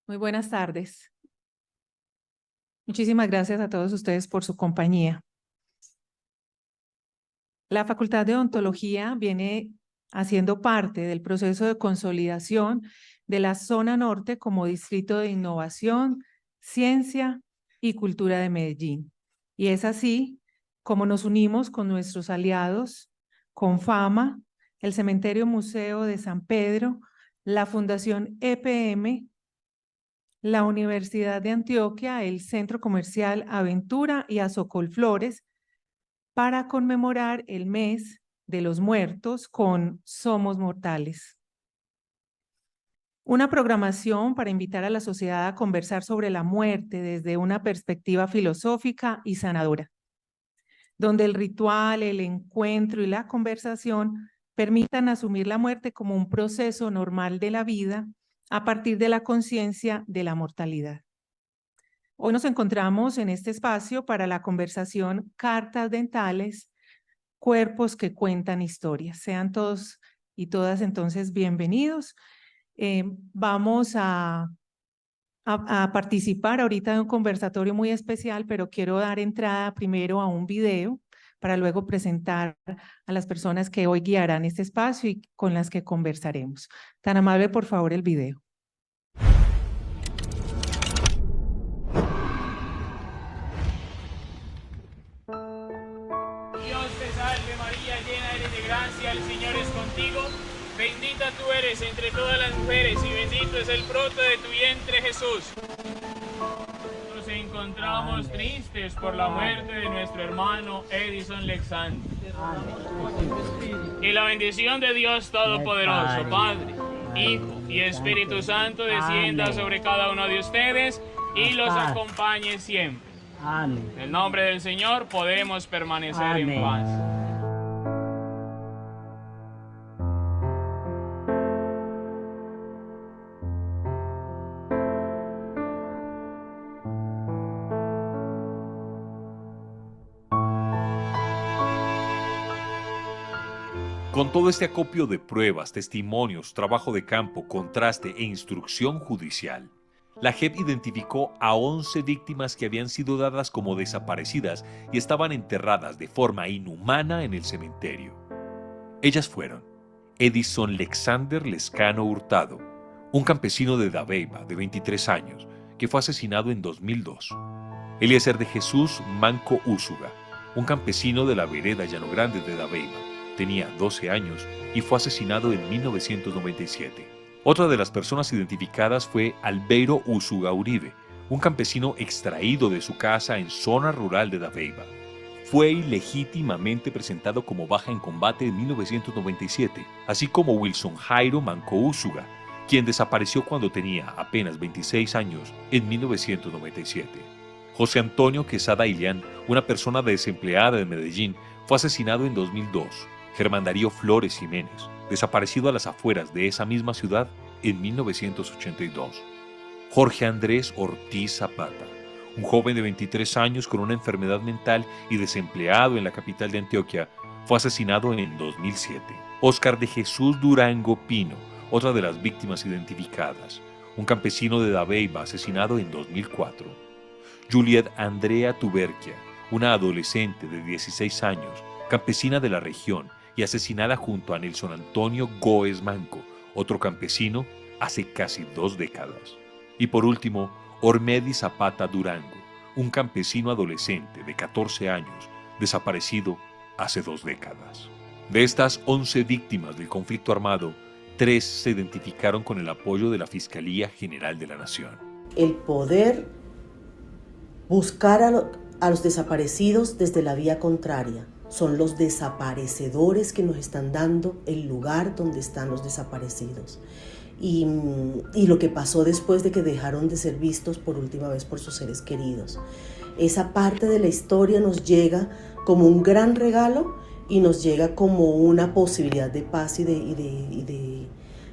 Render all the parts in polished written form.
Muy buenas tardes. Muchísimas gracias a todos ustedes por su compañía. La Facultad de Odontología viene haciendo parte del proceso de consolidación de la zona norte como distrito de innovación, ciencia y cultura de Medellín. Y es así como nos unimos con nuestros aliados, con FAMA, el Cementerio Museo de San Pedro, la Fundación EPM, la Universidad de Antioquia, el Centro Comercial Aventura y Azocol Flores para conmemorar el mes de los muertos con Somos Mortales. Una programación para invitar a la sociedad a conversar sobre la muerte desde una perspectiva filosófica y sanadora, donde el ritual, el encuentro y la conversación permitan asumir la muerte como un proceso normal de la vida a partir de la conciencia de la mortalidad. Hoy nos encontramos en este espacio para la conversación Cartas Dentales, Cuerpos que Cuentan Historias. Sean todos y todas entonces bienvenidos. Vamos a participar ahorita de un conversatorio muy especial, pero quiero dar entrada primero a un video para luego presentar a las personas que hoy guiarán este espacio y con las que conversaremos. Tan amable, por favor, el video. Dios te salve María, llena eres de gracia, el Señor es contigo. Bendita tú eres entre todas las mujeres y bendito es el fruto de tu vientre, Jesús. Nos encontramos tristes por la muerte de nuestro hermano Edison Lexander. Y la bendición de Dios Todopoderoso, Padre, Hijo y Espíritu Santo descienda sobre cada uno de ustedes y los acompañe siempre. Amén. En el nombre del Señor podemos permanecer en paz. Con todo este acopio de pruebas, testimonios, trabajo de campo, contraste e instrucción judicial, la JEP identificó a 11 víctimas que habían sido dadas como desaparecidas y estaban enterradas de forma inhumana en el cementerio. Ellas fueron Edison Lexander Lescano Hurtado, un campesino de Dabeiba de 23 años, que fue asesinado en 2002. Eliezer de Jesús Manco Úsuga, un campesino de la vereda Llano Grande de Dabeiba, tenía 12 años y fue asesinado en 1997. Otra de las personas identificadas fue Albeiro Úsuga Uribe, un campesino extraído de su casa en zona rural de Dabeiba. Fue ilegítimamente presentado como baja en combate en 1997, así como Wilson Jairo Manco Úsuga, quien desapareció cuando tenía apenas 26 años en 1997. José Antonio Quesada Ilián, una persona desempleada de Medellín, fue asesinado en 2002. Germán Darío Flores Jiménez, desaparecido a las afueras de esa misma ciudad en 1982. Jorge Andrés Ortiz Zapata, un joven de 23 años con una enfermedad mental y desempleado en la capital de Antioquia, fue asesinado en 2007. Óscar de Jesús Durango Pino, otra de las víctimas identificadas, un campesino de Dabeiba asesinado en 2004. Juliet Andrea Tuberquia, una adolescente de 16 años, campesina de la región y asesinada junto a Nelson Antonio Góez Manco, otro campesino, hace casi 2 décadas. Y por último, Ormedi Zapata Durango, un campesino adolescente de 14 años, desaparecido hace 2 décadas. De estas 11 víctimas del conflicto armado, 3 se identificaron con el apoyo de la Fiscalía General de la Nación. El poder buscar a los desaparecidos desde la vía contraria. Son los desaparecedores que nos están dando el lugar donde están los desaparecidos. Y lo que pasó después de que dejaron de ser vistos por última vez por sus seres queridos. Esa parte de la historia nos llega como un gran regalo y nos llega como una posibilidad de paz y de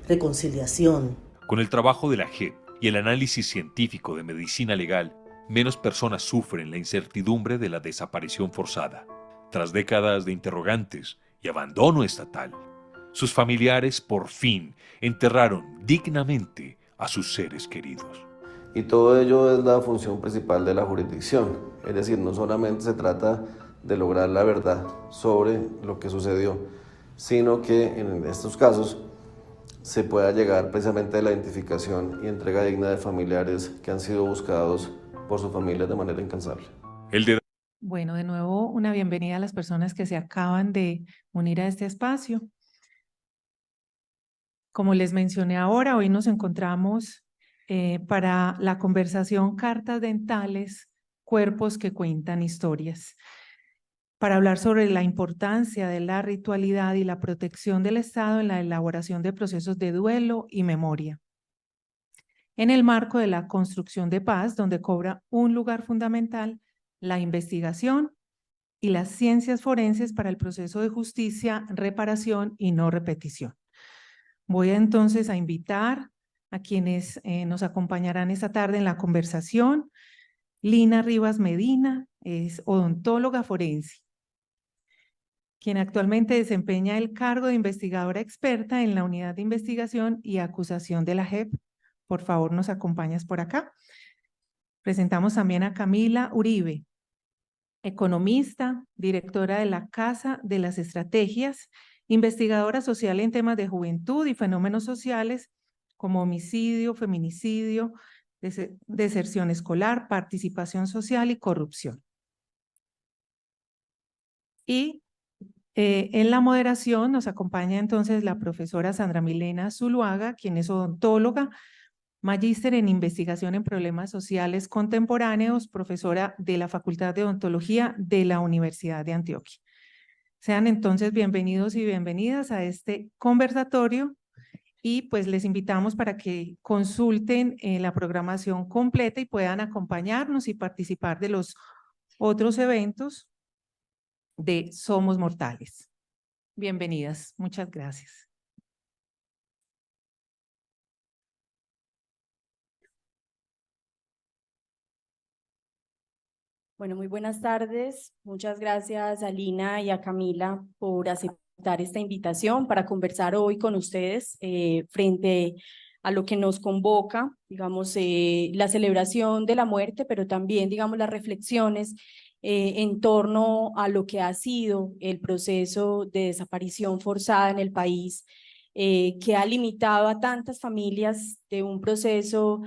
reconciliación. Con el trabajo de la JEP y el análisis científico de medicina legal, menos personas sufren la incertidumbre de la desaparición forzada. Tras décadas de interrogantes y abandono estatal, sus familiares por fin enterraron dignamente a sus seres queridos. Y todo ello es la función principal de la jurisdicción, es decir, no solamente se trata de lograr la verdad sobre lo que sucedió, sino que en estos casos se pueda llegar precisamente a la identificación y entrega digna de familiares que han sido buscados por sus familias de manera incansable. Bueno, de nuevo, una bienvenida a las personas que se acaban de unir a este espacio. Como les mencioné ahora, hoy nos encontramos para la conversación Cartas Dentales, Cuerpos que Cuentan Historias, para hablar sobre la importancia de la ritualidad y la protección del Estado en la elaboración de procesos de duelo y memoria, en el marco de la construcción de paz, donde cobra un lugar fundamental la investigación y las ciencias forenses para el proceso de justicia, reparación y no repetición. Voy entonces a invitar a quienes nos acompañarán esta tarde en la conversación. Lina Rivas Medina es odontóloga forense, quien actualmente desempeña el cargo de investigadora experta en la Unidad de Investigación y Acusación de la JEP. Por favor, nos acompañas por acá. Presentamos también a Camila Uribe, economista, directora de la Casa de las Estrategias, investigadora social en temas de juventud y fenómenos sociales como homicidio, feminicidio, deserción escolar, participación social y corrupción. Y en la moderación nos acompaña entonces la profesora Sandra Milena Zuluaga, quien es odontóloga, magíster en investigación en problemas sociales contemporáneos, profesora de la Facultad de Odontología de la Universidad de Antioquia. Sean entonces bienvenidos y bienvenidas a este conversatorio y pues les invitamos para que consulten la programación completa y puedan acompañarnos y participar de los otros eventos de Somos Mortales. Bienvenidas, muchas gracias. Bueno, muy buenas tardes. Muchas gracias a Lina y a Camila por aceptar esta invitación para conversar hoy con ustedes frente a lo que nos convoca, digamos, la celebración de la muerte, pero también, digamos, las reflexiones en torno a lo que ha sido el proceso de desaparición forzada en el país, que ha limitado a tantas familias de un proceso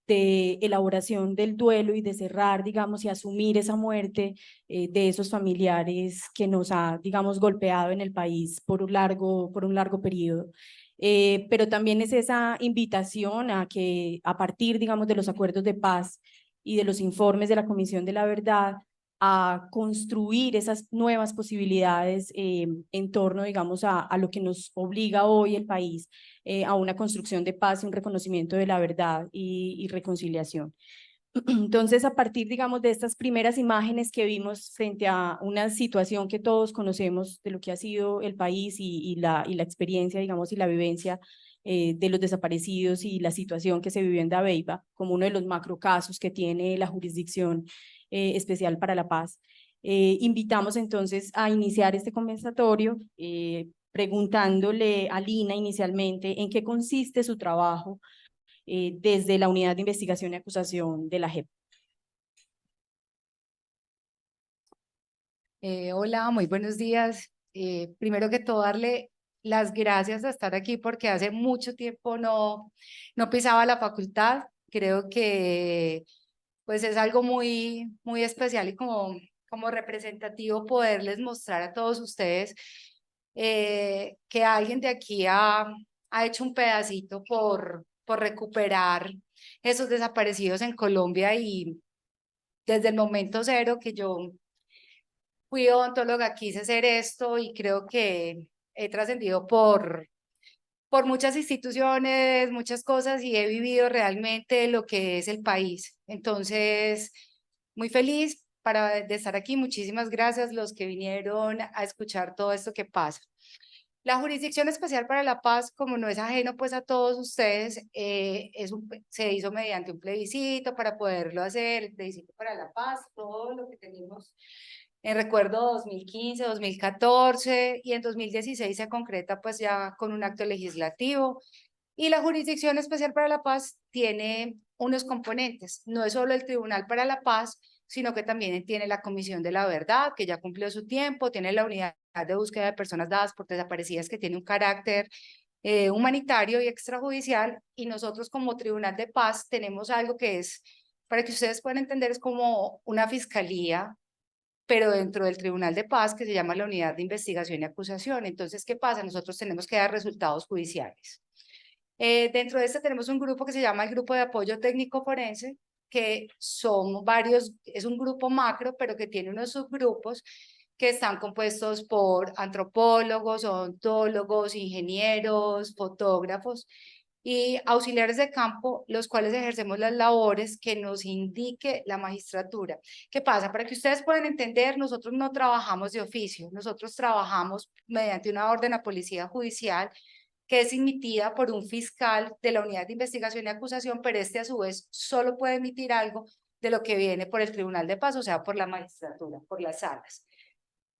de elaboración del duelo y de cerrar, digamos, y asumir esa muerte de esos familiares que nos ha, digamos, golpeado en el país por un largo periodo. Pero también es esa invitación a que a partir, digamos, de los acuerdos de paz y de los informes de la Comisión de la Verdad, a construir esas nuevas posibilidades en torno, digamos, a lo que nos obliga hoy el país, a una construcción de paz y un reconocimiento de la verdad y reconciliación. Entonces, a partir, digamos, de estas primeras imágenes que vimos frente a una situación que todos conocemos de lo que ha sido el país y la experiencia, digamos, y la vivencia de los desaparecidos y la situación que se vivió en Dabeiba, como uno de los macrocasos que tiene la jurisdicción especial para la paz. Invitamos entonces a iniciar este conversatorio preguntándole a Lina inicialmente en qué consiste su trabajo desde la Unidad de Investigación y Acusación de la JEP. Hola, muy buenos días. Primero que todo, darle las gracias de estar aquí porque hace mucho tiempo no pisaba la facultad. Creo que pues es algo muy especial y como representativo poderles mostrar a todos ustedes que alguien de aquí ha hecho un pedacito por recuperar esos desaparecidos en Colombia, y desde el momento cero que yo fui odontóloga quise hacer esto y creo que he trascendido por muchas instituciones, muchas cosas, y he vivido realmente lo que es el país. Entonces, muy feliz de estar aquí. Muchísimas gracias los que vinieron a escuchar todo esto que pasa. La Jurisdicción Especial para la Paz, como no es ajeno pues a todos ustedes, se hizo mediante un plebiscito para poderlo hacer, el plebiscito para la paz, todo lo que tenemos en recuerdo 2015, 2014, y en 2016 se concreta pues ya con un acto legislativo. Y la Jurisdicción Especial para la Paz tiene unos componentes. No es solo el Tribunal para la Paz, sino que también tiene la Comisión de la Verdad, que ya cumplió su tiempo, tiene la Unidad de Búsqueda de Personas Dadas por Desaparecidas, que tiene un carácter humanitario y extrajudicial, y nosotros como Tribunal de Paz tenemos algo que es, para que ustedes puedan entender, es como una fiscalía, pero dentro del Tribunal de Paz, que se llama la Unidad de Investigación y Acusación. Entonces, ¿qué pasa? Nosotros tenemos que dar resultados judiciales. Dentro de este tenemos un grupo que se llama el Grupo de Apoyo Técnico Forense, que son varios, es un grupo macro, pero que tiene unos subgrupos que están compuestos por antropólogos, odontólogos, ingenieros, fotógrafos y auxiliares de campo, los cuales ejercemos las labores que nos indique la magistratura. ¿Qué pasa? Para que ustedes puedan entender, nosotros no trabajamos de oficio, nosotros trabajamos mediante una orden a policía judicial que es emitida por un fiscal de la Unidad de Investigación y Acusación, pero este a su vez solo puede emitir algo de lo que viene por el Tribunal de Paz, o sea, por la magistratura, por las salas.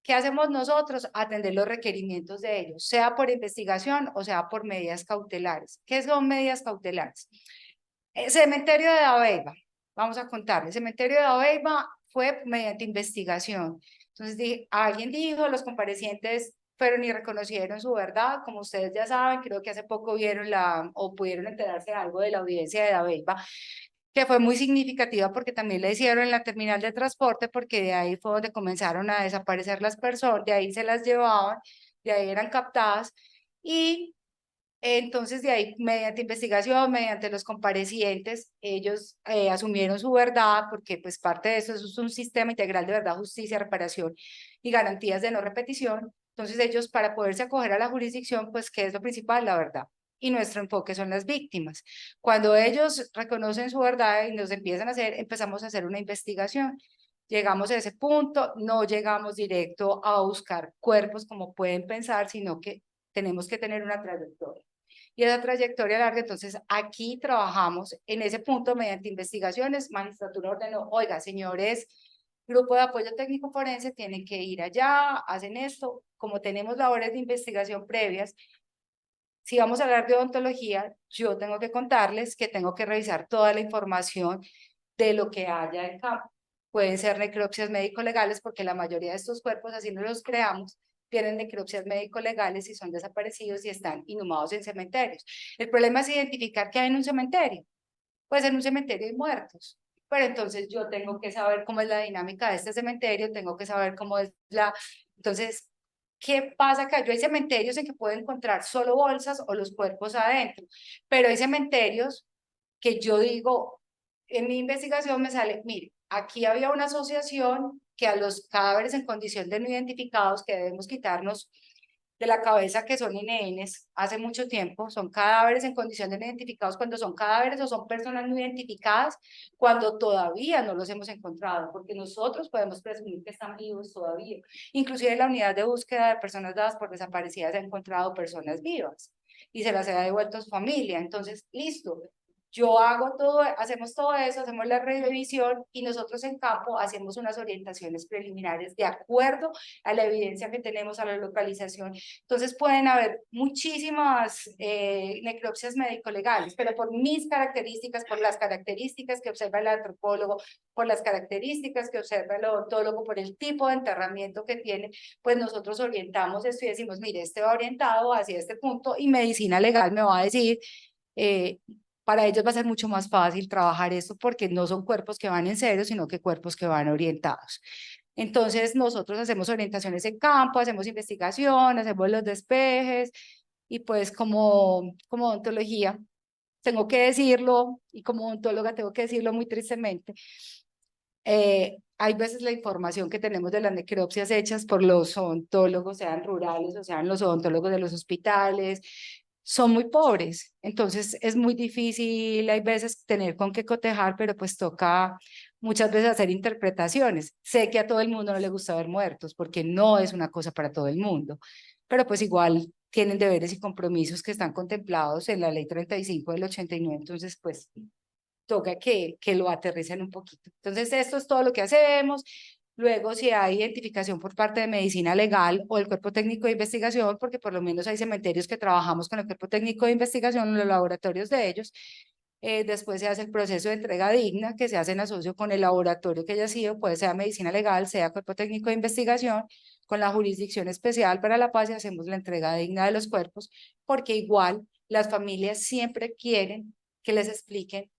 ¿Qué hacemos nosotros? Atender los requerimientos de ellos, sea por investigación o sea por medidas cautelares. ¿Qué son medidas cautelares? El cementerio de Dabeiba, vamos a contarles, el cementerio de Dabeiba fue mediante investigación. Entonces alguien dijo, los comparecientes fueron y reconocieron su verdad, como ustedes ya saben, creo que hace poco vieron o pudieron enterarse de algo de la audiencia de Dabeiba, que fue muy significativa porque también la hicieron en la terminal de transporte, porque de ahí fue donde comenzaron a desaparecer las personas, de ahí se las llevaban, de ahí eran captadas, y entonces de ahí, mediante investigación, mediante los comparecientes, ellos asumieron su verdad, porque pues parte de eso es un sistema integral de verdad, justicia, reparación y garantías de no repetición. Entonces ellos, para poderse acoger a la jurisdicción, pues ¿qué es lo principal? La verdad. Y nuestro enfoque son las víctimas. Cuando ellos reconocen su verdad y nos empiezan a hacer, empezamos a hacer una investigación. Llegamos a ese punto, no llegamos directo a buscar cuerpos como pueden pensar, sino que tenemos que tener una trayectoria. Y esa trayectoria larga, entonces aquí trabajamos en ese punto mediante investigaciones. Magistratura ordenó, oiga, señores, Grupo de Apoyo Técnico Forense, tienen que ir allá, hacen esto. Como tenemos labores de investigación previas, si vamos a hablar de odontología, yo tengo que contarles que tengo que revisar toda la información de lo que haya en campo. Pueden ser necropsias médico-legales, porque la mayoría de estos cuerpos, así no los creamos, tienen necropsias médico-legales y son desaparecidos y están inhumados en cementerios. El problema es identificar qué hay en un cementerio. Pues en un cementerio hay muertos, pero entonces yo tengo que saber cómo es la dinámica de este cementerio, tengo que saber cómo es la... Entonces, ¿qué pasa acá? Yo hay cementerios en que puedo encontrar solo bolsas o los cuerpos adentro, pero hay cementerios que yo digo, en mi investigación me sale, mire, aquí había una asociación que a los cadáveres en condición de no identificados, que debemos quitarnos de la cabeza que son NNs hace mucho tiempo, son cadáveres en condición de no identificados cuando son cadáveres o son personas no identificadas cuando todavía no los hemos encontrado, porque nosotros podemos presumir que están vivos todavía. Inclusive la unidad de búsqueda de personas dadas por desaparecidas ha encontrado personas vivas y se las ha devuelto a su familia. Entonces, listo, yo hago todo, hacemos todo eso, hacemos la revisión y nosotros en campo hacemos unas orientaciones preliminares de acuerdo a la evidencia que tenemos, a la localización. Entonces pueden haber muchísimas necropsias médico-legales, pero por mis características, por las características que observa el antropólogo, por las características que observa el odontólogo, por el tipo de enterramiento que tiene, pues nosotros orientamos esto y decimos, mire, este va orientado hacia este punto y medicina legal me va a decir... para ellos va a ser mucho más fácil trabajar esto porque no son cuerpos que van en cero, sino que cuerpos que van orientados. Entonces nosotros hacemos orientaciones en campo, hacemos investigación, hacemos los despejes y pues como odontología tengo que decirlo y como odontóloga tengo que decirlo muy tristemente, hay veces la información que tenemos de las necropsias hechas por los odontólogos, sean rurales o sean los odontólogos de los hospitales, son muy pobres, entonces es muy difícil, hay veces tener con qué cotejar, pero pues toca muchas veces hacer interpretaciones. Sé que a todo el mundo no le gusta ver muertos, porque no es una cosa para todo el mundo, pero pues igual tienen deberes y compromisos que están contemplados en la ley 35 del 89, entonces pues toca que lo aterricen un poquito. Entonces esto es todo lo que hacemos. Luego, si hay identificación por parte de medicina legal o el cuerpo técnico de investigación, porque por lo menos hay cementerios que trabajamos con el cuerpo técnico de investigación en los laboratorios de ellos, después se hace el proceso de entrega digna, que se hace en asocio con el laboratorio que haya sido, puede ser medicina legal, sea cuerpo técnico de investigación, con la jurisdicción especial para la paz, y hacemos la entrega digna de los cuerpos, porque igual las familias siempre quieren que les expliquen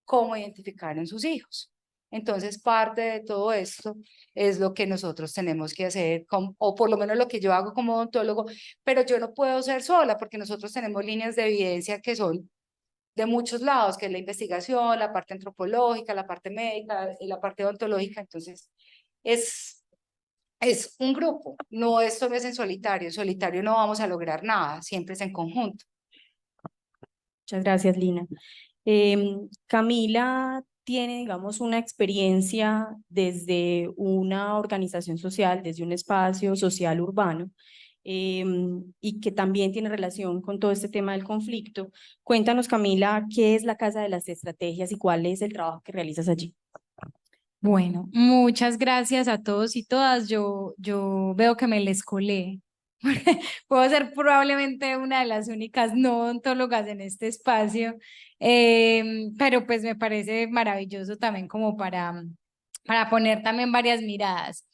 cómo identificaron sus hijos. Entonces, parte de todo esto es lo que nosotros tenemos que hacer, o por lo menos lo que yo hago como odontólogo, pero yo no puedo ser sola, porque nosotros tenemos líneas de evidencia que son de muchos lados, que es la investigación, la parte antropológica, la parte médica y la parte odontológica. Entonces, es un grupo, no esto no es en solitario no vamos a lograr nada, siempre es en conjunto. Muchas gracias, Lina. Camila tiene, digamos, una experiencia desde una organización social, desde un espacio social urbano, y que también tiene relación con todo este tema del conflicto. Cuéntanos, Camila, ¿qué es la Casa de las Estrategias y cuál es el trabajo que realizas allí? Bueno, muchas gracias a todos y todas. Yo veo que me les colé. Puedo ser probablemente una de las únicas no odontólogas en este espacio, pero pues me parece maravilloso también como para poner también varias miradas.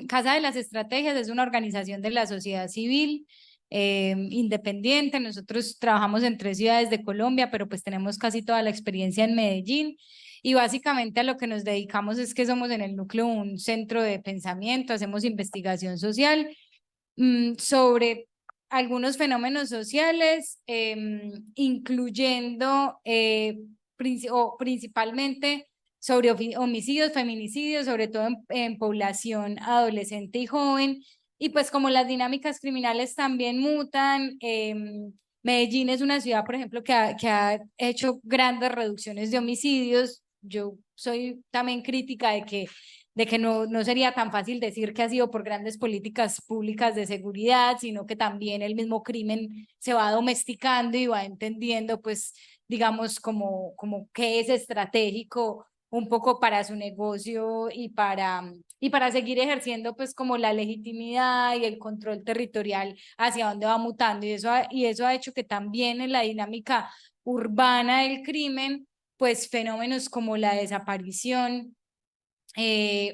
Casa de las Estrategias es una organización de la sociedad civil independiente. Nosotros trabajamos en 3 ciudades de Colombia, pero pues tenemos casi toda la experiencia en Medellín. Y básicamente a lo que nos dedicamos es que somos en el núcleo un centro de pensamiento, hacemos investigación social sobre algunos fenómenos sociales, incluyendo principalmente sobre homicidios, feminicidios, sobre todo en población adolescente y joven. Y pues como las dinámicas criminales también mutan, Medellín es una ciudad, por ejemplo, que ha hecho grandes reducciones de homicidios. Yo soy también crítica de que no sería tan fácil decir que ha sido por grandes políticas públicas de seguridad, sino que también el mismo crimen se va domesticando y va entendiendo, pues, digamos, como que es estratégico un poco para su negocio y para seguir ejerciendo pues como la legitimidad y el control territorial hacia dónde va mutando. Y eso ha hecho que también en la dinámica urbana del crimen, pues fenómenos como la desaparición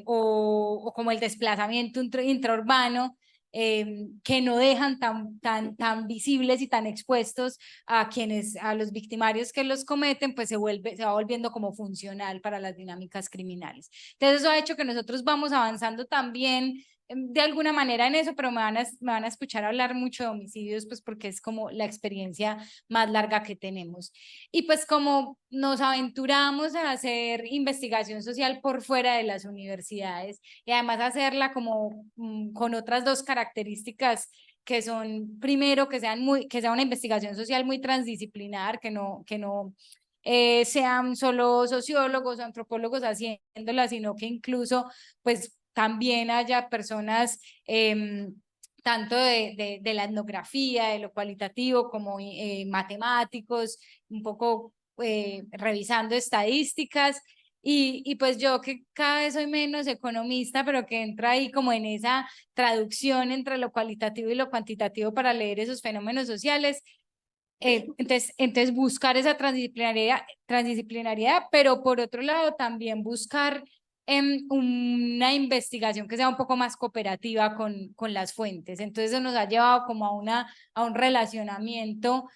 o como el desplazamiento intraurbano, que no dejan tan visibles y tan expuestos a los victimarios que los cometen, pues se va volviendo como funcional para las dinámicas criminales. Entonces eso ha hecho que nosotros vamos avanzando también de alguna manera en eso, pero me van a escuchar hablar mucho de homicidios, pues porque es como la experiencia más larga que tenemos. Y pues como nos aventuramos a hacer investigación social por fuera de las universidades y además hacerla como con otras 2 características que son, primero, que sea una investigación social muy transdisciplinar, que no sean solo sociólogos o antropólogos haciéndola, sino que incluso pues también haya personas tanto de la etnografía, de lo cualitativo, como matemáticos, un poco revisando estadísticas. Y pues yo que cada vez soy menos economista, pero que entra ahí como en esa traducción entre lo cualitativo y lo cuantitativo para leer esos fenómenos sociales. Entonces buscar esa transdisciplinariedad, pero por otro lado también buscar una investigación que sea un poco más cooperativa con las fuentes. Entonces eso nos ha llevado como a un relacionamiento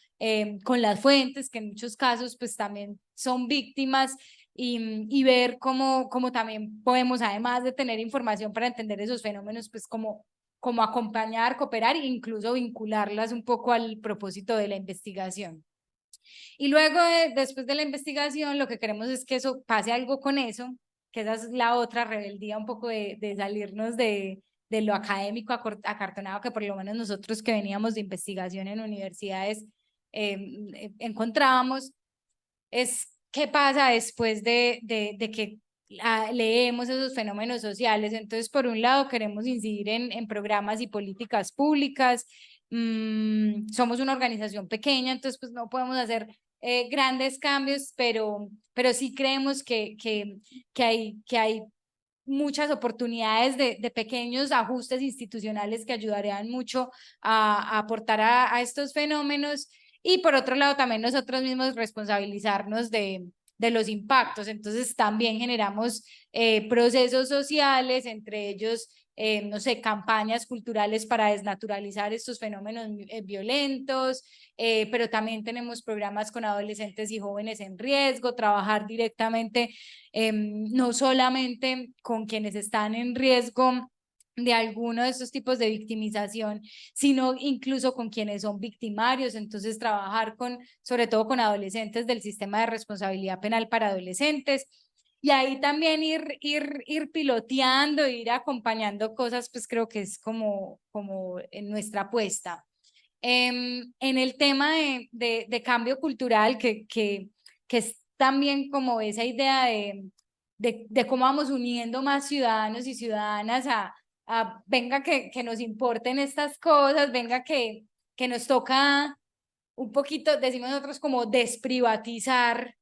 con las fuentes, que en muchos casos pues también son víctimas, y ver cómo también podemos, además de tener información para entender esos fenómenos, pues como acompañar, cooperar e incluso vincularlas un poco al propósito de la investigación. Y luego, después de la investigación, lo que queremos es que eso pase algo con eso, que esa es la otra rebeldía, un poco de salirnos de lo académico acartonado, que por lo menos nosotros que veníamos de investigación en universidades encontrábamos, es qué pasa después de que leemos esos fenómenos sociales. Entonces, por un lado, queremos incidir en programas y políticas públicas. Somos una organización pequeña, entonces pues no podemos hacer grandes cambios, pero sí creemos que hay muchas oportunidades de pequeños ajustes institucionales que ayudarían mucho a aportar a estos fenómenos. y por otro lado también nosotros mismos responsabilizarnos de los impactos. Entonces también generamos procesos sociales, entre ellos, no sé, campañas culturales para desnaturalizar estos fenómenos violentos, pero también tenemos programas con adolescentes y jóvenes en riesgo, trabajar directamente no solamente con quienes están en riesgo de alguno de estos tipos de victimización, sino incluso con quienes son victimarios. Entonces trabajar sobre todo con adolescentes del sistema de responsabilidad penal para adolescentes, y ahí también ir piloteando, ir acompañando cosas, pues creo que es como en nuestra apuesta. En el tema de cambio cultural, que es también como esa idea de cómo vamos uniendo más ciudadanos y ciudadanas a venga que nos importen estas cosas, venga que nos toca un poquito, decimos nosotros, como desprivatizar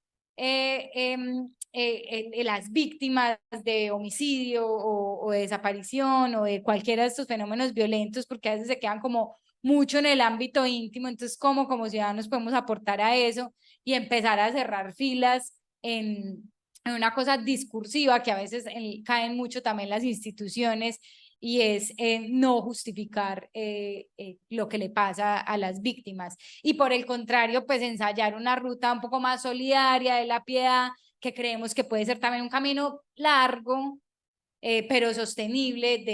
las víctimas de homicidio o de desaparición o de cualquiera de estos fenómenos violentos, porque a veces se quedan como mucho en el ámbito íntimo. Entonces, ¿cómo como ciudadanos podemos aportar a eso y empezar a cerrar filas en una cosa discursiva que a veces caen mucho también las instituciones, y es no justificar lo que le pasa a las víctimas, y por el contrario, pues ensayar una ruta un poco más solidaria de la piedad, que creemos que puede ser también un camino largo, pero sostenible,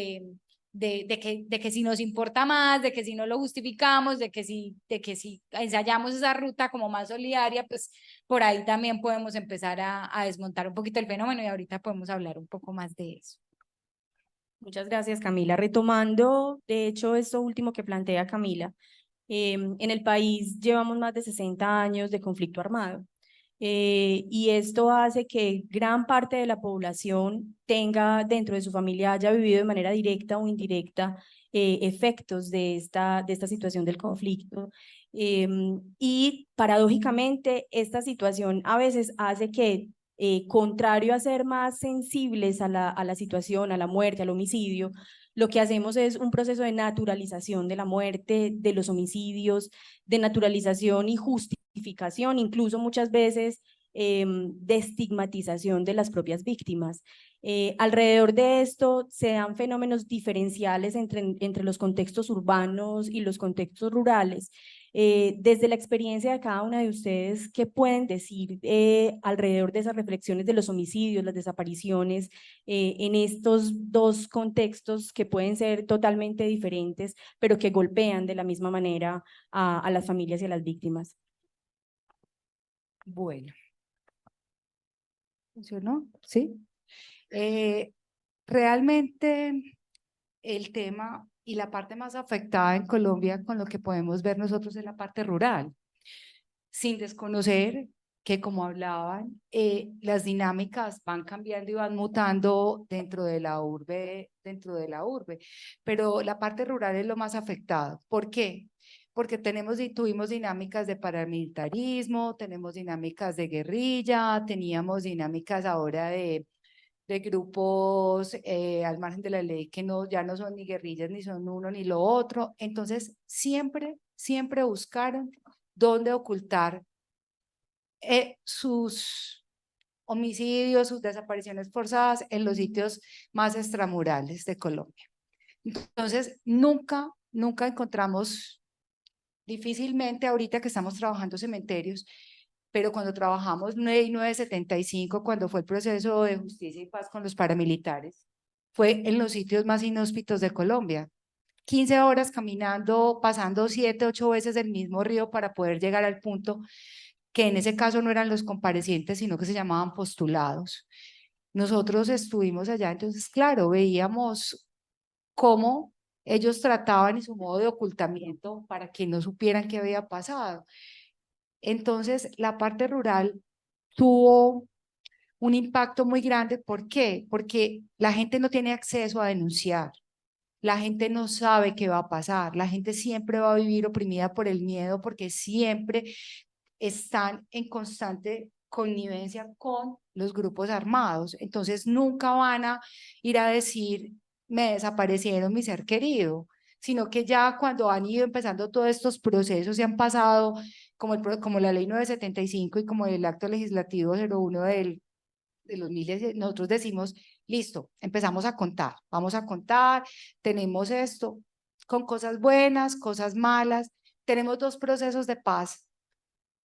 de que si nos importa más, de que si no lo justificamos, de que si ensayamos esa ruta como más solidaria, pues por ahí también podemos empezar a desmontar un poquito el fenómeno, y ahorita podemos hablar un poco más de eso. Muchas gracias, Camila. Retomando, de hecho, esto último que plantea Camila, en el país llevamos más de 60 años de conflicto armado, y esto hace que gran parte de la población tenga dentro de su familia, haya vivido de manera directa o indirecta efectos de esta situación del conflicto. Y paradójicamente, esta situación a veces hace que, contrario a ser más sensibles a la situación, a la muerte, al homicidio, lo que hacemos es un proceso de naturalización de la muerte, de los homicidios, de naturalización y justificación, incluso muchas veces de estigmatización de las propias víctimas. Alrededor de esto se dan fenómenos diferenciales entre los contextos urbanos y los contextos rurales. Desde la experiencia de cada una de ustedes, ¿qué pueden decir alrededor de esas reflexiones de los homicidios, las desapariciones, en estos dos contextos que pueden ser totalmente diferentes, pero que golpean de la misma manera a las familias y a las víctimas? Bueno. ¿Funcionó? Sí. Realmente el tema y la parte más afectada en Colombia con lo que podemos ver nosotros es la parte rural, sin desconocer que, como hablaban, las dinámicas van cambiando y van mutando dentro de la urbe, pero la parte rural es lo más afectado. ¿Por qué? Porque tuvimos dinámicas de paramilitarismo, tenemos dinámicas de guerrilla, teníamos dinámicas ahora de grupos al margen de la ley que ya no son ni guerrillas, ni son uno ni lo otro. Entonces, siempre buscaron dónde ocultar sus homicidios, sus desapariciones forzadas en los sitios más extramurales de Colombia. Entonces, nunca encontramos, difícilmente ahorita que estamos trabajando cementerios, pero cuando trabajamos 9/9/75, cuando fue el proceso de justicia y paz con los paramilitares, fue en los sitios más inhóspitos de Colombia. 15 horas caminando, pasando 7, 8 veces el mismo río para poder llegar al punto que en ese caso no eran los comparecientes, sino que se llamaban postulados. Nosotros estuvimos allá, entonces, claro, veíamos cómo ellos trataban y su modo de ocultamiento para que no supieran qué había pasado. Entonces, la parte rural tuvo un impacto muy grande. ¿Por qué? Porque la gente no tiene acceso a denunciar. La gente no sabe qué va a pasar. La gente siempre va a vivir oprimida por el miedo, porque siempre están en constante connivencia con los grupos armados. Entonces, nunca van a ir a decir, me desaparecieron mi ser querido, sino que ya cuando han ido empezando todos estos procesos y han pasado como la ley 975 y como el acto legislativo 01 del 2010, nosotros decimos, listo, empezamos a contar, vamos a contar, tenemos esto, con cosas buenas, cosas malas, tenemos 2 procesos de paz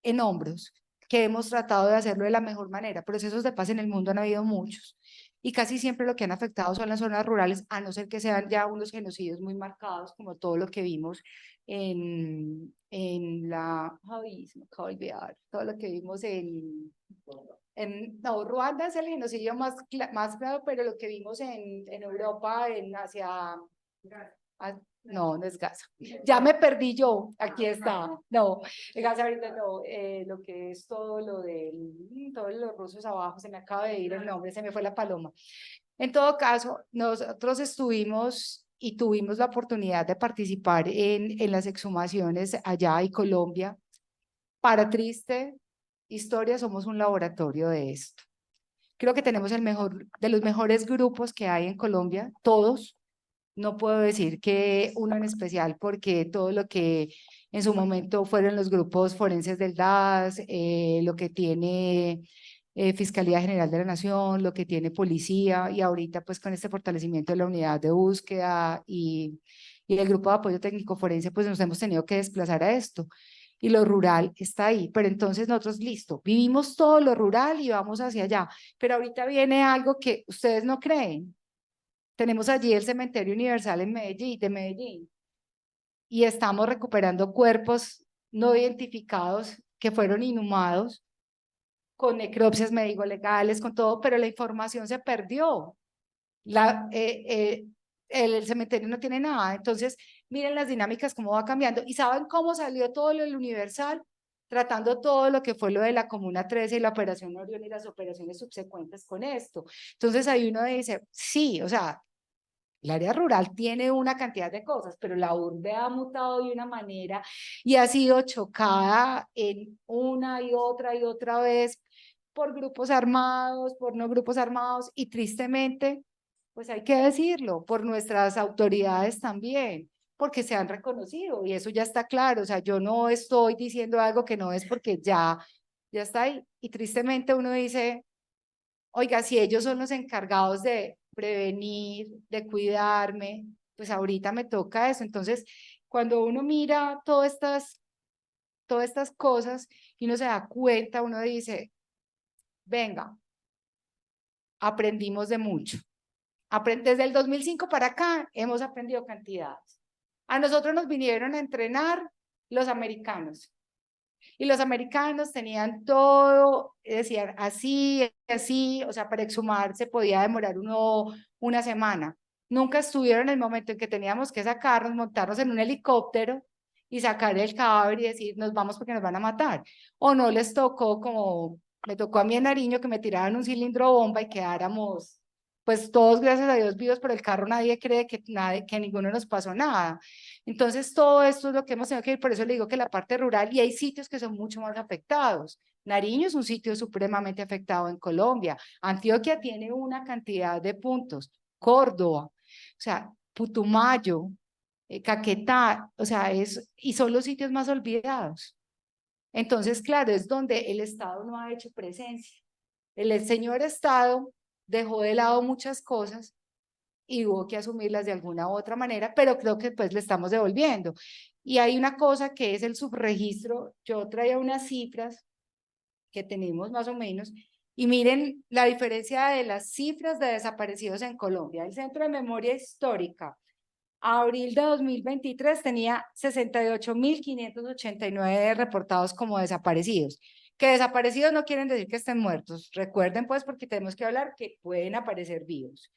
en hombros, que hemos tratado de hacerlo de la mejor manera. Procesos de paz en el mundo han habido muchos, y casi siempre lo que han afectado son las zonas rurales, a no ser que sean ya unos genocidios muy marcados, como todo lo que vimos en la, ay, se me acaba de olvidar, todo lo que vimos no, Ruanda es el genocidio más claro, pero lo que vimos en Europa, no, no es Gaza. Ya me perdí yo, aquí está. No, Gaza ahorita no, lo que es todo lo todos los rusos abajo, se me acaba de ir el nombre, se me fue la paloma. En todo caso, nosotros estuvimos y tuvimos la oportunidad de participar en las exhumaciones allá en Colombia. Para triste historia, somos un laboratorio de esto. Creo que tenemos de los mejores grupos que hay en Colombia, todos. No puedo decir que uno en especial, porque todo lo que en su momento fueron los grupos forenses del DAS, lo que tiene Fiscalía General de la Nación, lo que tiene Policía, y ahorita pues con este fortalecimiento de la unidad de búsqueda y el grupo de apoyo técnico forense, pues nos hemos tenido que desplazar a esto. Y lo rural está ahí, pero entonces nosotros, listo, vivimos todo lo rural y vamos hacia allá, pero ahorita viene algo que ustedes no creen. Tenemos allí el Cementerio Universal en Medellín, y estamos recuperando cuerpos no identificados que fueron inhumados, con necropsias médico-legales, con todo, pero la información se perdió. El cementerio no tiene nada. Entonces, miren las dinámicas, cómo va cambiando. ¿Y saben cómo salió todo lo del Universal? Tratando todo lo que fue lo de la Comuna 13 y la Operación Orión y las operaciones subsecuentes con esto. Entonces, ahí uno dice, sí, o sea, el área rural tiene una cantidad de cosas, pero la urbe ha mutado de una manera y ha sido chocada en una y otra vez por grupos armados, por no grupos armados, y tristemente, pues hay que decirlo, por nuestras autoridades también, porque se han reconocido y eso ya está claro. O sea, yo no estoy diciendo algo que no es, porque ya está ahí. Y tristemente uno dice, oiga, si ellos son los encargados de prevenir, de cuidarme, pues ahorita me toca eso. Entonces, cuando uno mira todas estas cosas y uno se da cuenta, uno dice, venga, aprendimos de mucho. Desde el 2005 para acá hemos aprendido cantidades. A nosotros nos vinieron a entrenar los americanos. Y los americanos tenían todo, decían así, así, o sea, para exhumar se podía demorar una semana. Nunca estuvieron en el momento en que teníamos que sacarnos, montarnos en un helicóptero y sacar el cadáver y decir, nos vamos porque nos van a matar. O no les tocó, como me tocó a mí en Nariño, que me tiraban un cilindro bomba y quedáramos, pues todos, gracias a Dios, vivos, pero el carro nadie cree que ninguno nos pasó nada. Entonces, todo esto es lo que hemos tenido que ir, por eso le digo que la parte rural, y hay sitios que son mucho más afectados. Nariño es un sitio supremamente afectado en Colombia. Antioquia tiene una cantidad de puntos. Córdoba, o sea, Putumayo, Caquetá, o sea, y son los sitios más olvidados. Entonces, claro, es donde el Estado no ha hecho presencia. El señor Estado dejó de lado muchas cosas y hubo que asumirlas de alguna u otra manera, pero creo que pues le estamos devolviendo. Y hay una cosa que es el subregistro. Yo traía unas cifras que tenemos más o menos, y miren la diferencia de las cifras de desaparecidos en Colombia. El Centro de Memoria Histórica, a abril de 2023, tenía 68.589 reportados como desaparecidos. Que desaparecidos no quieren decir que estén muertos. Recuerden pues, porque tenemos que hablar que pueden aparecer vivos.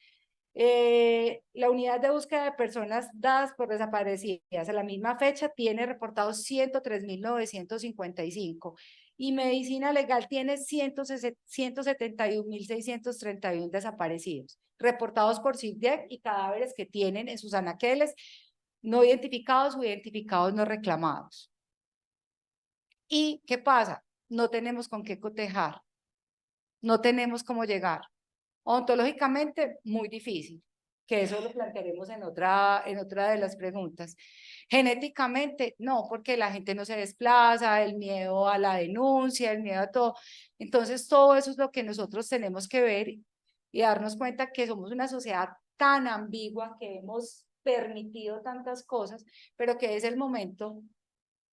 La unidad de búsqueda de personas dadas por desaparecidas a la misma fecha tiene reportados 103.955 y medicina legal tiene 171.631 desaparecidos reportados por CIDEC y cadáveres que tienen en sus anaqueles no identificados o identificados no reclamados. ¿Y qué pasa? No tenemos con qué cotejar, no tenemos cómo llegar. Ontológicamente, muy difícil. que eso lo plantearemos en otra de las preguntas. Genéticamente, no, porque la gente no se desplaza, el miedo a la denuncia, el miedo a todo. Entonces, todo eso es lo que nosotros tenemos que ver y darnos cuenta que somos una sociedad tan ambigua, que hemos permitido tantas cosas, pero que es el momento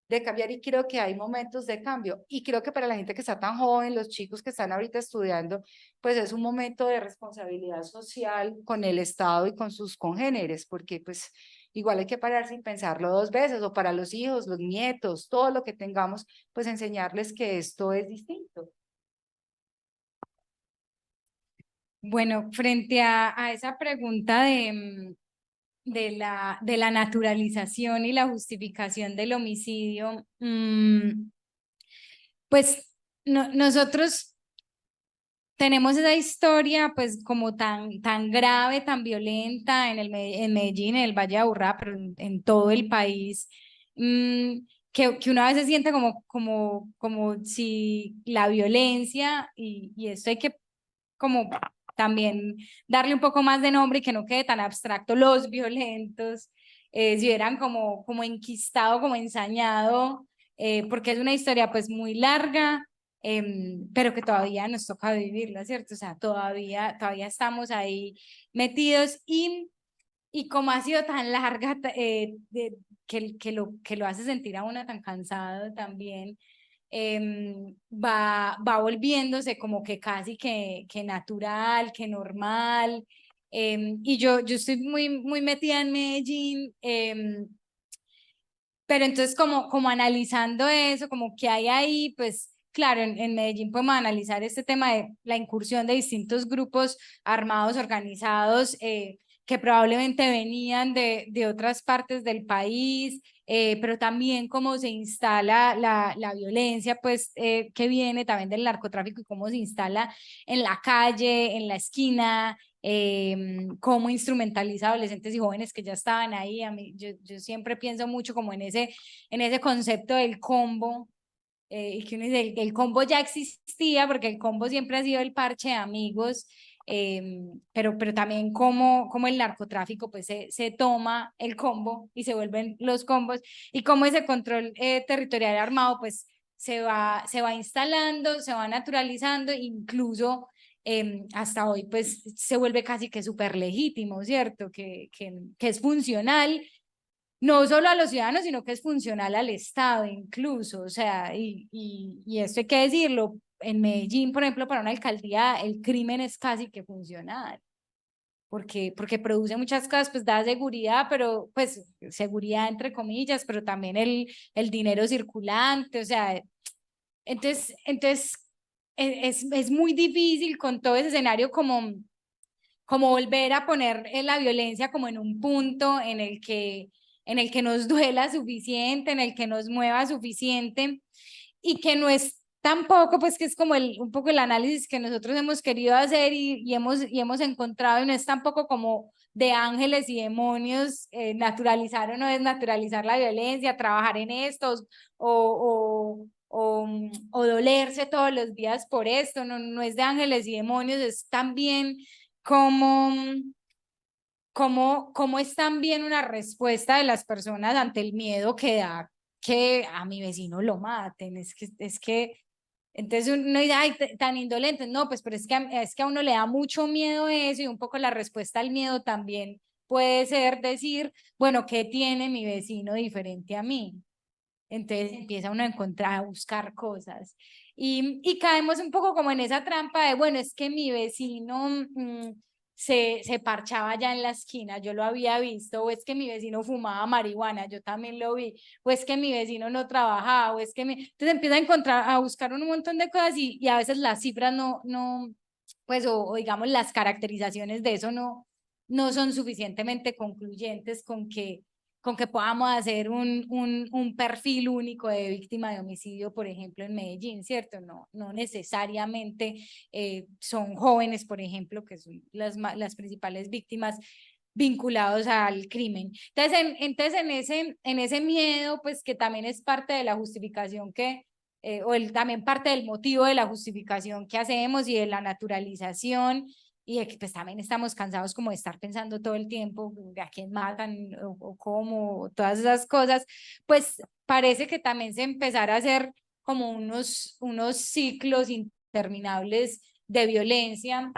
de cambiar, y creo que hay momentos de cambio, y creo que para la gente que está tan joven, los chicos que están ahorita estudiando, pues es un momento de responsabilidad social con el Estado y con sus congéneres, porque pues igual hay que parar sin pensarlo dos veces, o para los hijos, los nietos, todo lo que tengamos, pues enseñarles que esto es distinto. Bueno, frente a esa pregunta de la naturalización y la justificación del homicidio, pues nosotros tenemos esa historia pues como tan grave, tan violenta en Medellín, en el Valle de Aburrá, pero en todo el país, que uno a veces siente como si la violencia, y esto hay que como también darle un poco más de nombre y que no quede tan abstracto, los violentos, si hubieran como enquistado, como ensañado, porque es una historia pues muy larga, pero que todavía nos toca vivirla, ¿cierto? O sea, todavía estamos ahí metidos, y como ha sido tan larga, que lo hace sentir a uno tan cansado también, va volviéndose como que casi que natural, que normal. Y yo estoy muy metida en Medellín, pero entonces como analizando eso, como que hay ahí, pues claro, en Medellín podemos analizar este tema de la incursión de distintos grupos armados organizados, que probablemente venían de otras partes del país, pero también cómo se instala la violencia, pues que viene también del narcotráfico, y cómo se instala en la calle, en la esquina, cómo instrumentaliza a adolescentes y jóvenes que ya estaban ahí. Yo siempre pienso mucho como en ese concepto del combo, y que uno dice, el combo ya existía, porque el combo siempre ha sido el parche de amigos, pero también como el narcotráfico pues se toma el combo y se vuelven los combos, y cómo ese control territorial armado pues se va instalando, se va naturalizando, incluso hasta hoy pues se vuelve casi que súper legítimo, ¿cierto? Que es funcional, no solo a los ciudadanos, sino que es funcional al Estado incluso, o sea, y esto hay que decirlo, en Medellín, por ejemplo, para una alcaldía el crimen es casi que funcional, porque produce muchas cosas, pues da seguridad, pero pues seguridad entre comillas, pero también el dinero circulante, o sea, entonces es muy difícil con todo ese escenario como volver a poner la violencia como en un punto en el que nos duela suficiente, en el que nos mueva suficiente, y que no es tampoco, pues que es como un poco el análisis que nosotros hemos querido hacer, y hemos encontrado, y no es tampoco como de ángeles y demonios, naturalizar o no desnaturalizar la violencia, trabajar en estos o dolerse todos los días por esto, no es de ángeles y demonios, es también cómo, cómo es también una respuesta de las personas ante el miedo que da que a mi vecino lo maten. Es que entonces uno dice, ay, tan indolente. No, pues, pero es que a uno le da mucho miedo eso, y un poco la respuesta al miedo también puede ser decir, bueno, ¿qué tiene mi vecino diferente a mí? Entonces empieza uno a encontrar, a buscar cosas. Y caemos un poco como en esa trampa de, bueno, es que mi vecino se parchaba ya en la esquina, yo lo había visto, o es que mi vecino fumaba marihuana, yo también lo vi, o es que mi vecino no trabajaba, o es que Entonces empieza a encontrar, a buscar un montón de cosas, y a veces las cifras pues, o digamos las caracterizaciones de eso no son suficientemente concluyentes con que podamos hacer un perfil único de víctima de homicidio, por ejemplo, en Medellín, ¿cierto? No necesariamente son jóvenes, por ejemplo, que son las principales víctimas vinculados al crimen. Entonces en ese miedo, pues que también es parte de la justificación también parte del motivo de la justificación que hacemos y de la naturalización, y de que pues también estamos cansados como de estar pensando todo el tiempo a quién matan o cómo, todas esas cosas, pues parece que también se empezará a hacer como unos ciclos interminables de violencia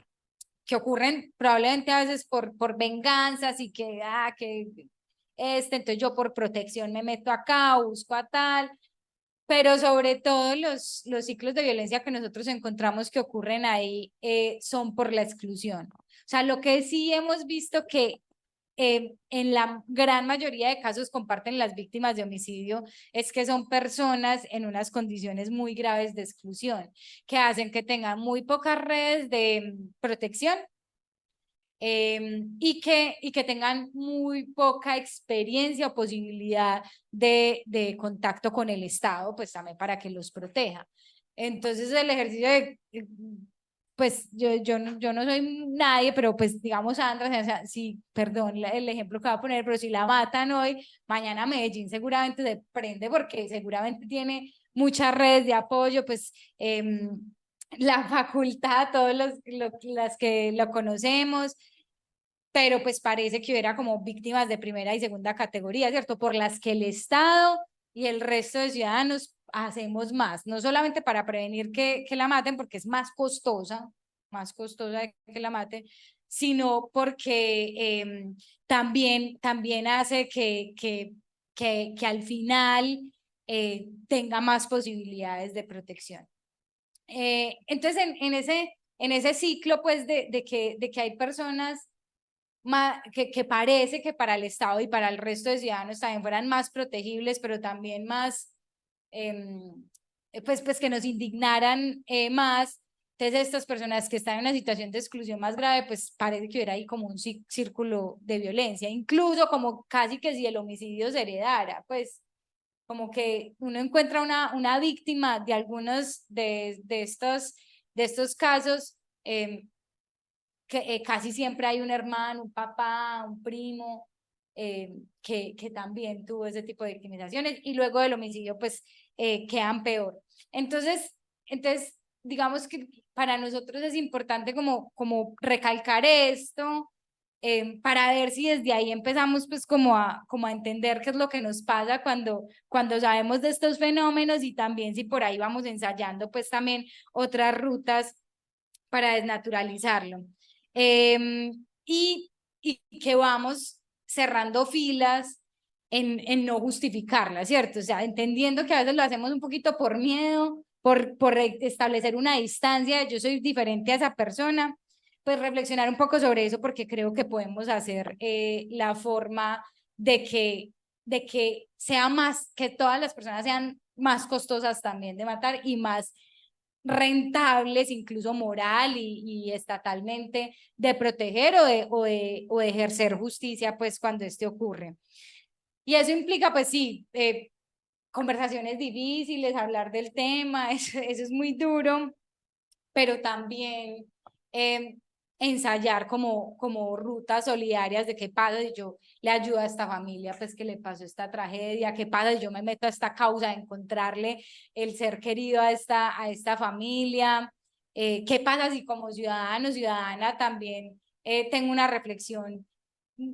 que ocurren probablemente a veces por venganzas y que entonces yo por protección me meto acá, busco a tal, pero sobre todo los ciclos de violencia que nosotros encontramos que ocurren ahí son por la exclusión. O sea, lo que sí hemos visto que en la gran mayoría de casos comparten las víctimas de homicidio es que son personas en unas condiciones muy graves de exclusión, que hacen que tengan muy pocas redes de protección y que tengan muy poca experiencia o posibilidad de contacto con el Estado, pues también para que los proteja. Entonces el ejercicio de, pues yo no soy nadie, pero pues digamos Sandra, o sea, sí, perdón el ejemplo que voy a poner, pero si la matan hoy, mañana Medellín seguramente se prende porque seguramente tiene muchas redes de apoyo, pues la facultad, todos las que lo conocemos, pero pues parece que hubiera como víctimas de primera y segunda categoría, ¿cierto? Por las que el Estado y el resto de ciudadanos hacemos más, no solamente para prevenir que la maten, porque es más costosa que la maten, sino porque también hace que al final tenga más posibilidades de protección. Entonces, en ese ciclo, pues, de que hay personas que parece que para el Estado y para el resto de ciudadanos también fueran más protegibles, pero también más, pues que nos indignaran más. Entonces, estas personas que están en una situación de exclusión más grave, pues parece que hubiera ahí como un círculo de violencia, incluso como casi que si el homicidio se heredara, pues como que uno encuentra una víctima de algunos de estos casos, que casi siempre hay un hermano, un papá, un primo, que también tuvo ese tipo de victimizaciones y luego del homicidio pues quedan peor. Entonces, digamos que para nosotros es importante como recalcar esto, para ver si desde ahí empezamos pues como a entender qué es lo que nos pasa cuando sabemos de estos fenómenos y también si por ahí vamos ensayando pues también otras rutas para desnaturalizarlo. Y que vamos cerrando filas en no justificarla, ¿cierto? O sea, entendiendo que a veces lo hacemos un poquito por miedo, por establecer una distancia, yo soy diferente a esa persona, pues reflexionar un poco sobre eso porque creo que podemos hacer la forma de que sea más, que todas las personas sean más costosas también de matar y más rentables, incluso moral y estatalmente, de proteger o de ejercer justicia, pues cuando esto ocurre. Y eso implica, pues sí, conversaciones difíciles, hablar del tema, eso es muy duro, pero también ensayar como rutas solidarias de qué pasa si yo le ayudo a esta familia, pues que le pasó esta tragedia, qué pasa si yo me meto a esta causa de encontrarle el ser querido a esta familia, qué pasa si como ciudadano, ciudadana también tengo una reflexión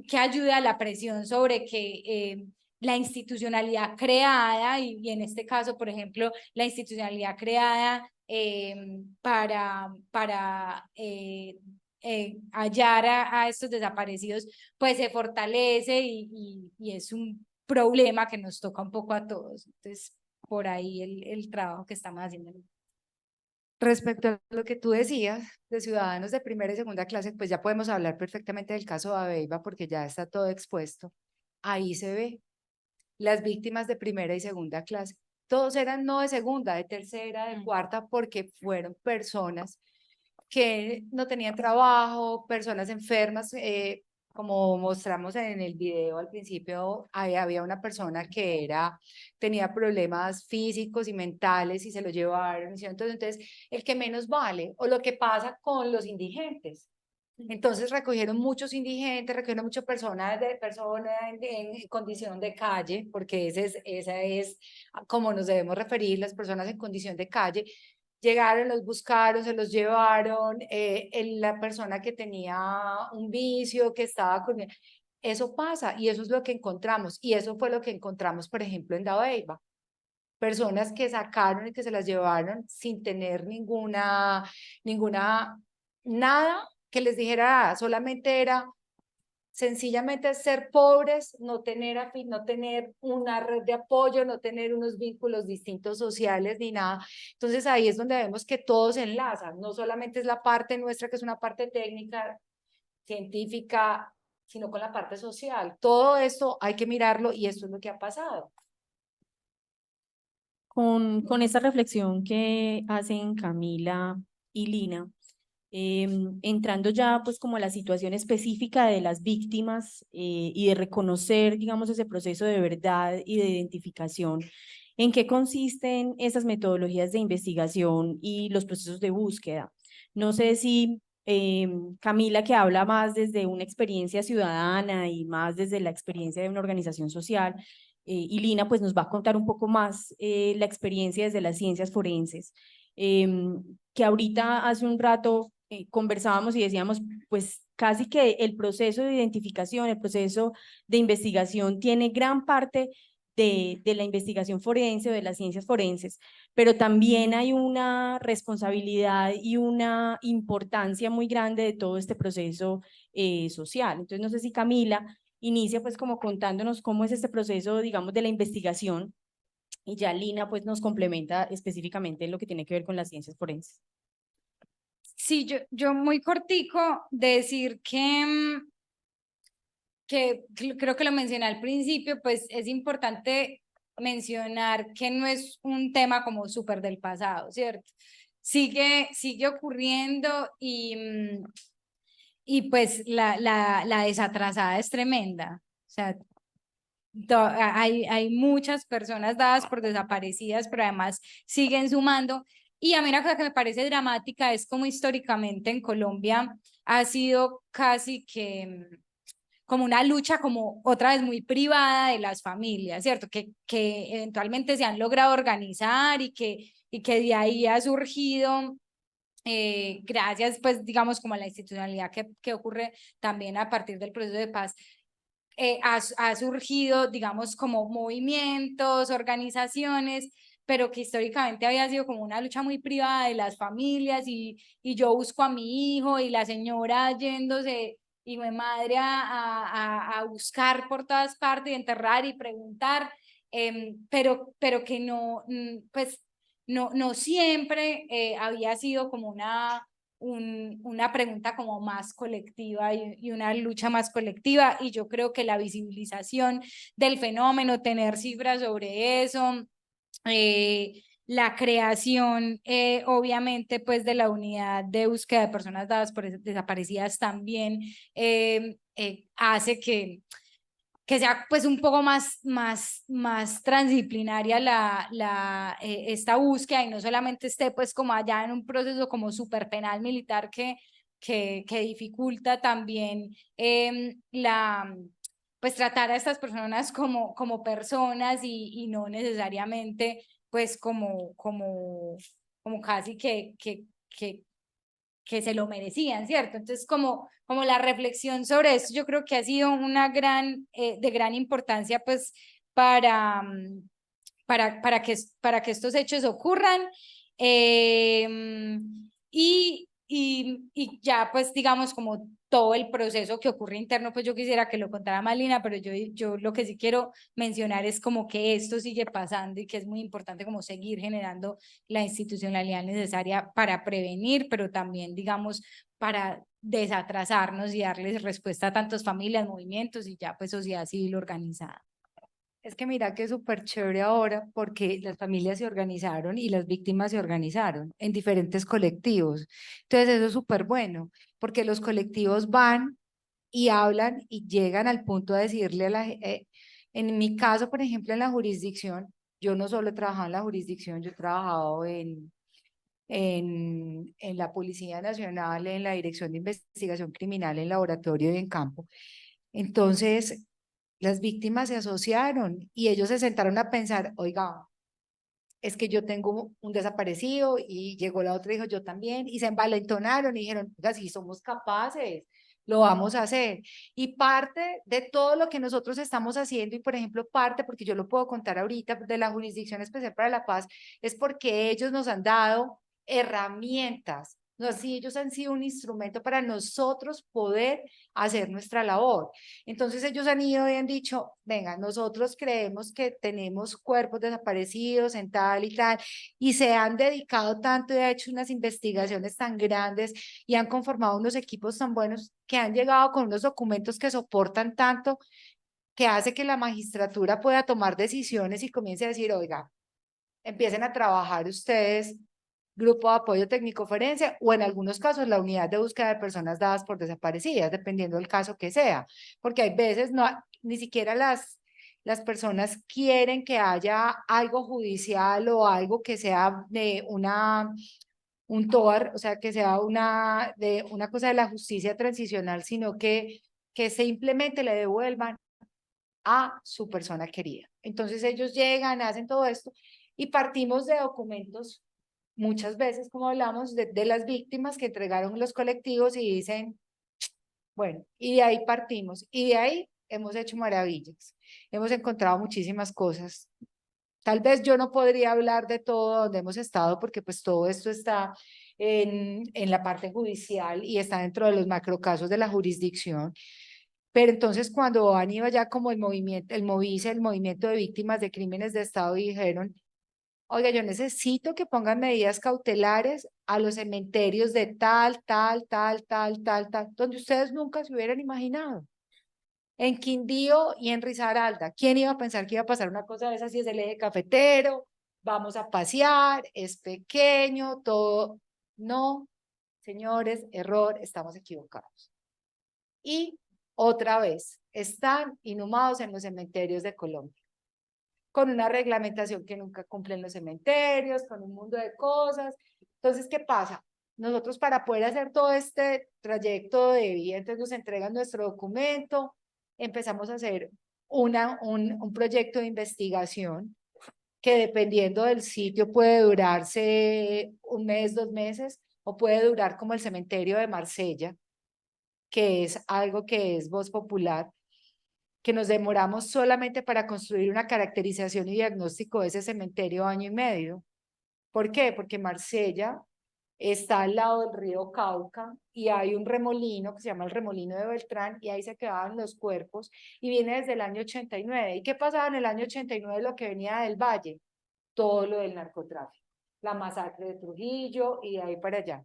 que ayude a la presión sobre que la institucionalidad creada, y en este caso, por ejemplo, la institucionalidad creada para hallar a estos desaparecidos, pues se fortalece y es un problema que nos toca un poco a todos. Entonces, por ahí el trabajo que estamos haciendo. Respecto a lo que tú decías de ciudadanos de primera y segunda clase, pues ya podemos hablar perfectamente del caso de Abeiba porque ya está todo expuesto. Ahí se ve las víctimas de primera y segunda clase. Todos eran no de segunda, de tercera, de cuarta, porque fueron personas que no tenían trabajo, personas enfermas. Como mostramos en el video al principio, había una persona que tenía problemas físicos y mentales y se lo llevaron. Entonces, el que menos vale, o lo que pasa con los indigentes. Entonces recogieron muchos indigentes, recogieron muchas personas en condición de calle, porque esa es como nos debemos referir, las personas en condición de calle, llegaron, los buscaron, se los llevaron, la persona que tenía un vicio, que estaba con... Eso pasa y eso es lo que encontramos. Y eso fue lo que encontramos, por ejemplo, en Dabeiba. Personas que sacaron y que se las llevaron sin tener nada que les dijera, solamente era sencillamente ser pobres, no tener una red de apoyo, no tener unos vínculos distintos sociales ni nada. Entonces ahí es donde vemos que todo se enlaza, no solamente es la parte nuestra, que es una parte técnica, científica, sino con la parte social. Todo esto hay que mirarlo y esto es lo que ha pasado. Con esta reflexión que hacen Camila y Lina, entrando ya pues como a la situación específica de las víctimas y de reconocer, digamos, ese proceso de verdad y de identificación, ¿en qué consisten esas metodologías de investigación y los procesos de búsqueda? No sé si Camila, que habla más desde una experiencia ciudadana y más desde la experiencia de una organización social, y Lina pues nos va a contar un poco más la experiencia desde las ciencias forenses, que ahorita hace un rato conversábamos y decíamos, pues casi que el proceso de identificación, el proceso de investigación tiene gran parte de la investigación forense o de las ciencias forenses, pero también hay una responsabilidad y una importancia muy grande de todo este proceso social. Entonces, no sé si Camila inicia pues como contándonos cómo es este proceso, digamos, de la investigación, y ya Lina pues nos complementa específicamente en lo que tiene que ver con las ciencias forenses. Sí, yo muy cortico decir que creo que lo mencioné al principio, pues es importante mencionar que no es un tema como súper del pasado, ¿cierto? Sigue ocurriendo y pues la desatrasada es tremenda. O sea, hay muchas personas dadas por desaparecidas, pero además siguen sumando. Y a mí una cosa que me parece dramática es como históricamente en Colombia ha sido casi que como una lucha como otra vez muy privada de las familias, ¿cierto? Que eventualmente se han logrado organizar y que de ahí ha surgido, gracias pues digamos como a la institucionalidad que ocurre también a partir del proceso de paz, ha surgido digamos como movimientos, organizaciones, pero que históricamente había sido como una lucha muy privada de las familias y yo busco a mi hijo y la señora yéndose y mi madre a buscar por todas partes y enterrar y preguntar, pero que no, pues no siempre había sido como una pregunta como más colectiva y una lucha más colectiva, y yo creo que la visibilización del fenómeno, tener cifras sobre eso, la creación, obviamente, pues de la unidad de búsqueda de personas dadas por desaparecidas también hace que sea pues un poco más transdisciplinaria esta búsqueda y no solamente esté pues como allá en un proceso como súper penal militar que dificulta también pues tratar a estas personas como personas y no necesariamente pues como casi que se lo merecían, ¿cierto? Entonces, como la reflexión sobre esto, yo creo que ha sido una de gran importancia, pues, para que estos hechos ocurran. Y ya, pues, digamos, como todo el proceso que ocurre interno, pues yo quisiera que lo contara Malina, pero yo lo que sí quiero mencionar es como que esto sigue pasando y que es muy importante como seguir generando la institucionalidad necesaria para prevenir, pero también, digamos, para desatrasarnos y darles respuesta a tantas familias, movimientos y ya pues sociedad civil organizada. Es que mira que es súper chévere ahora porque las familias se organizaron y las víctimas se organizaron en diferentes colectivos. Entonces eso es súper bueno porque los colectivos van y hablan y llegan al punto de decirle a en mi caso, por ejemplo, en la jurisdicción, yo no solo he trabajado en la jurisdicción, yo he trabajado en la Policía Nacional, en la Dirección de Investigación Criminal, en laboratorio y en campo. Entonces, las víctimas se asociaron y ellos se sentaron a pensar, oiga, es que yo tengo un desaparecido, y llegó la otra y dijo, yo también, y se envalentonaron y dijeron, oiga, si somos capaces, lo vamos a hacer. Y parte de todo lo que nosotros estamos haciendo, y por ejemplo parte, porque yo lo puedo contar ahorita, de la Jurisdicción Especial para la Paz, es porque ellos nos han dado herramientas. No, sí, ellos han sido un instrumento para nosotros poder hacer nuestra labor. Entonces ellos han ido y han dicho, venga, nosotros creemos que tenemos cuerpos desaparecidos en tal y tal, y se han dedicado tanto y han hecho unas investigaciones tan grandes y han conformado unos equipos tan buenos que han llegado con unos documentos que soportan tanto, que hace que la magistratura pueda tomar decisiones y comience a decir, oiga, empiecen a trabajar ustedes grupo de apoyo técnico forense, o en algunos casos la unidad de búsqueda de personas dadas por desaparecidas, dependiendo del caso que sea, porque hay veces no, ni siquiera las personas quieren que haya algo judicial o algo que sea de un TOAR, o sea, que sea de una cosa de la justicia transicional, sino que simplemente le devuelvan a su persona querida. Entonces ellos llegan, hacen todo esto y partimos de documentos, muchas veces, como hablamos, de las víctimas que entregaron los colectivos y dicen, bueno, y de ahí partimos, y de ahí hemos hecho maravillas, hemos encontrado muchísimas cosas. Tal vez yo no podría hablar de todo donde hemos estado, porque pues todo esto está en la parte judicial y está dentro de los macrocasos de la jurisdicción. Pero entonces cuando han ido ya como el movimiento, el MOVICE, el Movimiento de Víctimas de Crímenes de Estado, y dijeron, oiga, yo necesito que pongan medidas cautelares a los cementerios de tal, donde ustedes nunca se hubieran imaginado. En Quindío y en Risaralda, ¿quién iba a pensar que iba a pasar una cosa de esas si es el eje cafetero? Vamos a pasear, es pequeño, todo. No, señores, error, estamos equivocados. Y otra vez, están inhumados en los cementerios de Colombia, con una reglamentación que nunca cumplen los cementerios, con un mundo de cosas. Entonces, ¿qué pasa? Nosotros, para poder hacer todo este trayecto de vida, entonces nos entregan nuestro documento, empezamos a hacer un proyecto de investigación que, dependiendo del sitio, puede durarse 1 mes, 2 meses, o puede durar como el cementerio de Marsella, que es algo que es Voz Popular, que nos demoramos solamente para construir una caracterización y diagnóstico de ese cementerio 1 año y medio. ¿Por qué? Porque Marsella está al lado del río Cauca y hay un remolino que se llama el remolino de Beltrán, y ahí se quedaban los cuerpos, y viene desde el año 89. ¿Y qué pasaba en el año 89? Lo que venía del Valle, todo lo del narcotráfico, la masacre de Trujillo y de ahí para allá.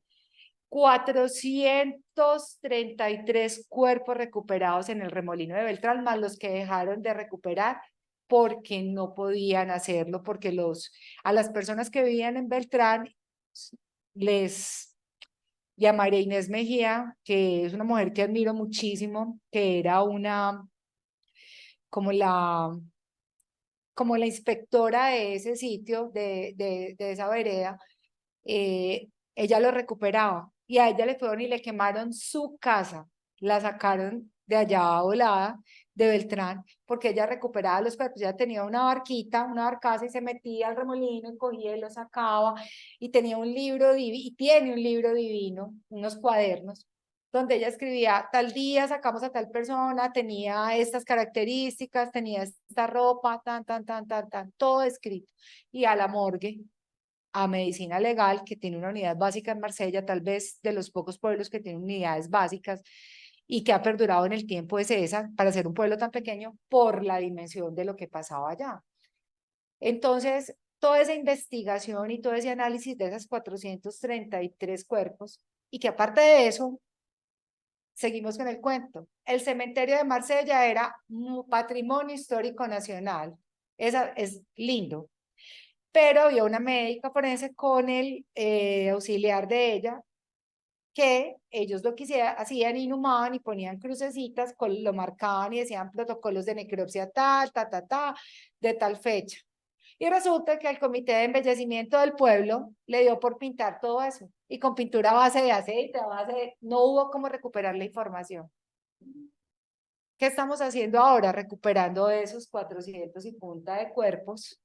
433 cuerpos recuperados en el remolino de Beltrán, más los que dejaron de recuperar porque no podían hacerlo, porque a las personas que vivían en Beltrán les llamaré Inés Mejía, que es una mujer que admiro muchísimo, que era como la inspectora de ese sitio, de esa vereda. Ella lo recuperaba, y a ella le fueron y le quemaron su casa, la sacaron de allá volada, de Beltrán, porque ella recuperaba los cuerpos. Ella tenía una barquita, una barcaza, y se metía al remolino y cogía y lo sacaba, y tenía un libro y tiene un libro divino, unos cuadernos, donde ella escribía, tal día sacamos a tal persona, tenía estas características, tenía esta ropa, todo escrito, y a la morgue, a medicina legal, que tiene una unidad básica en Marsella, tal vez de los pocos pueblos que tienen unidades básicas, y que ha perdurado en el tiempo, es esa, para ser un pueblo tan pequeño, por la dimensión de lo que pasaba allá. Entonces, toda esa investigación y todo ese análisis de esas 433 cuerpos, y que aparte de eso, seguimos con el cuento. El cementerio de Marsella era un patrimonio histórico nacional. Es lindo. Pero había una médica forense con el auxiliar de ella, que ellos lo que hacían, inhumaban y ponían crucecitas, lo marcaban y decían protocolos de necropsia tal, de tal fecha. Y resulta que al Comité de Embellecimiento del Pueblo le dio por pintar todo eso, y con pintura a base de aceite, no hubo cómo recuperar la información. ¿Qué estamos haciendo ahora? Recuperando esos 400 y punta de cuerpos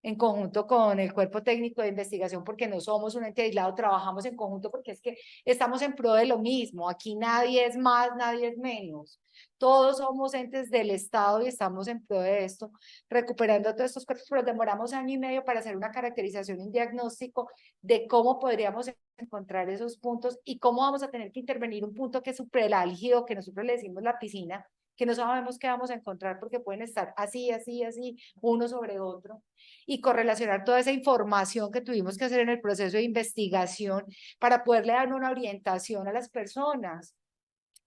en conjunto con el cuerpo técnico de investigación, porque no somos un ente aislado, trabajamos en conjunto porque es que estamos en pro de lo mismo. Aquí nadie es más, nadie es menos. Todos somos entes del Estado y estamos en pro de esto, recuperando todos estos cuerpos, pero demoramos 1 año y medio para hacer una caracterización y un diagnóstico de cómo podríamos encontrar esos puntos y cómo vamos a tener que intervenir un punto que es súper álgido, que nosotros le decimos la piscina, que no sabemos qué vamos a encontrar porque pueden estar así, así, así, uno sobre otro, y correlacionar toda esa información que tuvimos que hacer en el proceso de investigación para poderle dar una orientación a las personas.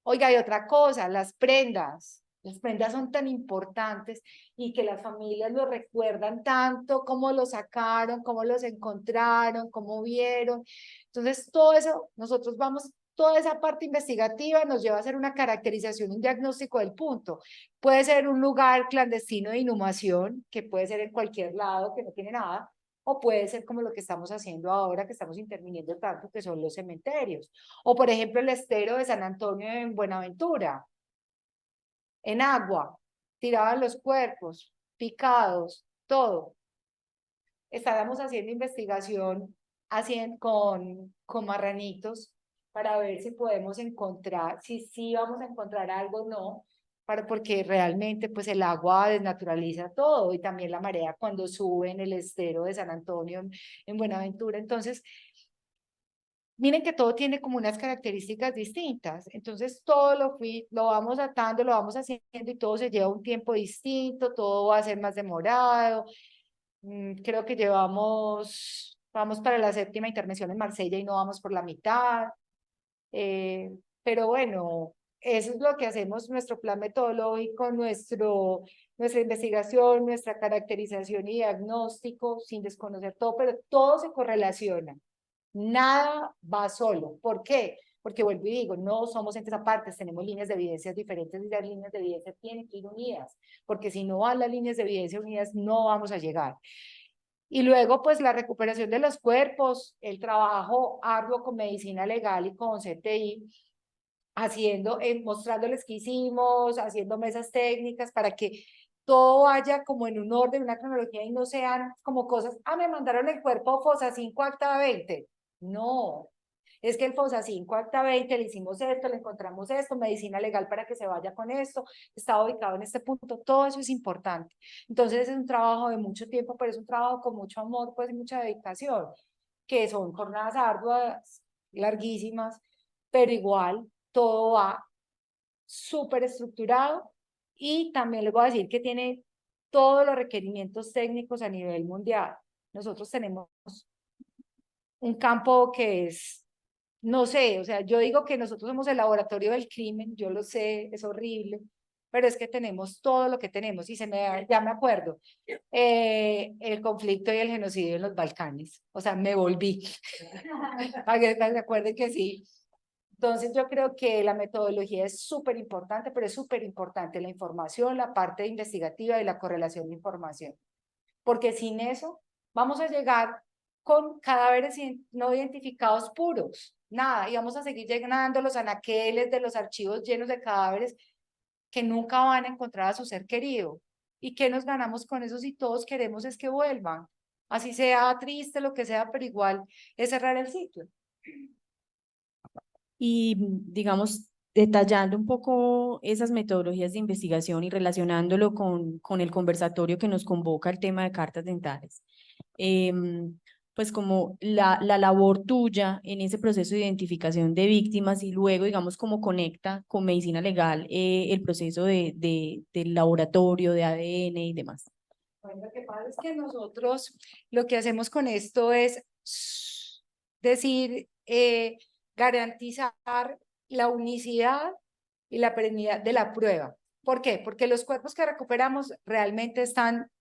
Oiga, hay otra cosa, las prendas. Las prendas son tan importantes y que las familias lo recuerdan tanto, cómo lo sacaron, cómo los encontraron, cómo vieron. Entonces, todo eso, nosotros vamos, toda esa parte investigativa nos lleva a hacer una caracterización, un diagnóstico del punto. Puede ser un lugar clandestino de inhumación, que puede ser en cualquier lado, que no tiene nada, o puede ser como lo que estamos haciendo ahora, que estamos interviniendo tanto, que son los cementerios. O, por ejemplo, el estero de San Antonio en Buenaventura, en agua, tiraban los cuerpos, picados, todo. Estábamos haciendo investigación con marranitos para ver si podemos encontrar, si sí vamos a encontrar algo o no, porque realmente pues el agua desnaturaliza todo y también la marea cuando sube en el estero de San Antonio en Buenaventura. Entonces, miren que todo tiene como unas características distintas, entonces todo lo vamos atando, lo vamos haciendo y todo se lleva un tiempo distinto, todo va a ser más demorado. Creo que vamos para la 7ª intervención en Marsella y no vamos por la mitad, pero bueno, eso es lo que hacemos, nuestro plan metodológico, nuestra investigación, nuestra caracterización y diagnóstico, sin desconocer todo, pero todo se correlaciona. Nada va solo. ¿Por qué? Porque vuelvo y digo, no somos entes apartes, tenemos líneas de evidencias diferentes y las líneas de evidencia tienen que ir unidas, porque si no van las líneas de evidencia unidas no vamos a llegar. Y luego, pues, la recuperación de los cuerpos, el trabajo arduo con medicina legal y con CTI, mostrándoles qué hicimos, haciendo mesas técnicas para que todo vaya como en un orden, una cronología y no sean como cosas, me mandaron el cuerpo fosa 5 acta 20. No, es que el fosa 5 acta 20 le hicimos esto, le encontramos esto, medicina legal para que se vaya con esto, está ubicado en este punto, todo eso es importante. Entonces es un trabajo de mucho tiempo, pero es un trabajo con mucho amor, pues, y mucha dedicación, que son jornadas arduas, larguísimas, pero igual todo va súper estructurado y también les voy a decir que tiene todos los requerimientos técnicos a nivel mundial. Nosotros tenemos un campo que es, no sé, o sea, yo digo que nosotros somos el laboratorio del crimen, yo lo sé, es horrible, pero es que tenemos todo lo que tenemos y ya me acuerdo, el conflicto y el genocidio en los Balcanes, o sea, me volví, para que se acuerden que sí. Entonces yo creo que la metodología es súper importante, pero es súper importante la información, la parte investigativa y la correlación de información. Porque sin eso vamos a llegar con cadáveres no identificados puros, nada, y vamos a seguir llenando los anaqueles de los archivos llenos de cadáveres que nunca van a encontrar a su ser querido. ¿Y qué nos ganamos con eso si todos queremos es que vuelvan? Así sea triste, lo que sea, pero igual es cerrar el ciclo. Y digamos, detallando un poco esas metodologías de investigación y relacionándolo con el conversatorio que nos convoca el tema de cartas dentales. Pues como la labor tuya en ese proceso de identificación de víctimas y luego, digamos, cómo conecta con medicina legal el proceso del laboratorio, de ADN y demás. Bueno, lo que pasa es que nosotros lo que hacemos con esto es decir, garantizar la unicidad y la perennidad de la prueba. ¿Por qué? Porque los cuerpos que recuperamos realmente están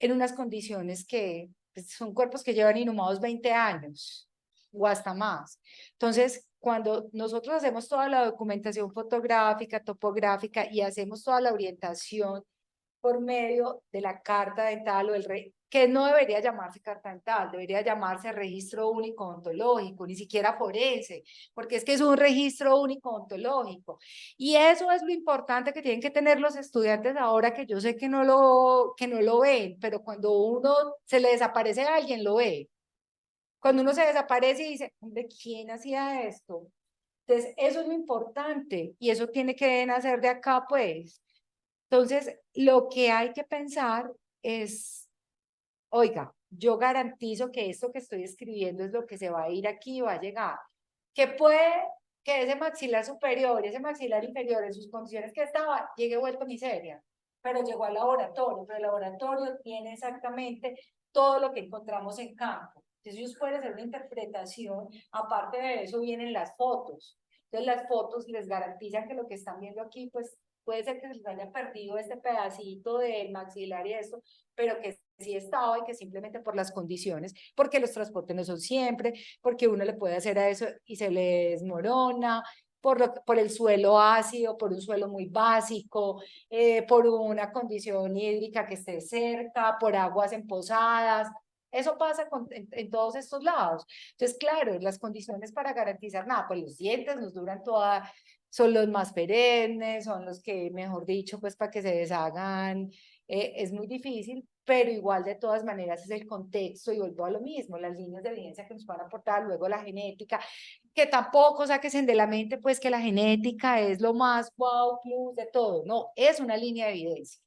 en unas condiciones que son cuerpos que llevan inhumados 20 años o hasta más. Entonces, cuando nosotros hacemos toda la documentación fotográfica, topográfica y hacemos toda la orientación por medio de la carta dental o que no debería llamarse carta dental, debería llamarse registro único ontológico, ni siquiera forense, porque es que es un registro único ontológico. Y eso es lo importante que tienen que tener los estudiantes ahora, que yo sé que no lo ven, pero cuando uno se le desaparece a alguien, lo ve. Cuando uno se desaparece y dice, hombre, ¿quién hacía esto? Entonces, eso es lo importante y eso tiene que nacer de acá, pues. Entonces, lo que hay que pensar es, oiga, yo garantizo que esto que estoy escribiendo es lo que se va a ir aquí y va a llegar. Que puede que ese maxilar superior y ese maxilar inferior en sus condiciones que estaba, llegue vuelto miseria, pero llegó al laboratorio, pero el laboratorio tiene exactamente todo lo que encontramos en campo. Entonces ellos pueden hacer una interpretación, aparte de eso vienen las fotos. Entonces las fotos les garantizan que lo que están viendo aquí, pues puede ser que se les haya perdido este pedacito del maxilar y eso, pero que sí estaba y que simplemente por las condiciones, porque los transportes no son siempre, porque uno le puede hacer a eso y se le desmorona, por el suelo ácido, por un suelo muy básico, por una condición hídrica que esté cerca, por aguas empozadas. Eso pasa en todos estos lados. Entonces, claro, las condiciones para garantizar nada, pues los dientes nos duran toda, son los más perennes, son los que, mejor dicho, pues para que se deshagan, es muy difícil, pero igual de todas maneras es el contexto y vuelvo a lo mismo, las líneas de evidencia que nos van a aportar, luego la genética, que tampoco saquen de la mente pues que la genética es lo más wow, plus de todo, no, es una línea de evidencia.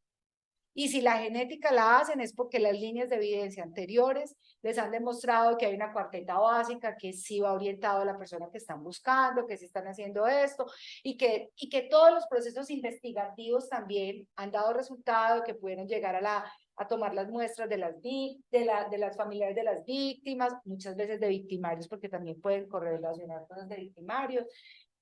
Y si la genética la hacen es porque las líneas de evidencia anteriores les han demostrado que hay una cuarteta básica que sí va orientado a la persona que están buscando, que sí están haciendo esto y que todos los procesos investigativos también han dado resultado, que pudieron llegar a tomar las muestras de las familiares de las víctimas, muchas veces de victimarios, porque también pueden correlacionar cosas de victimarios.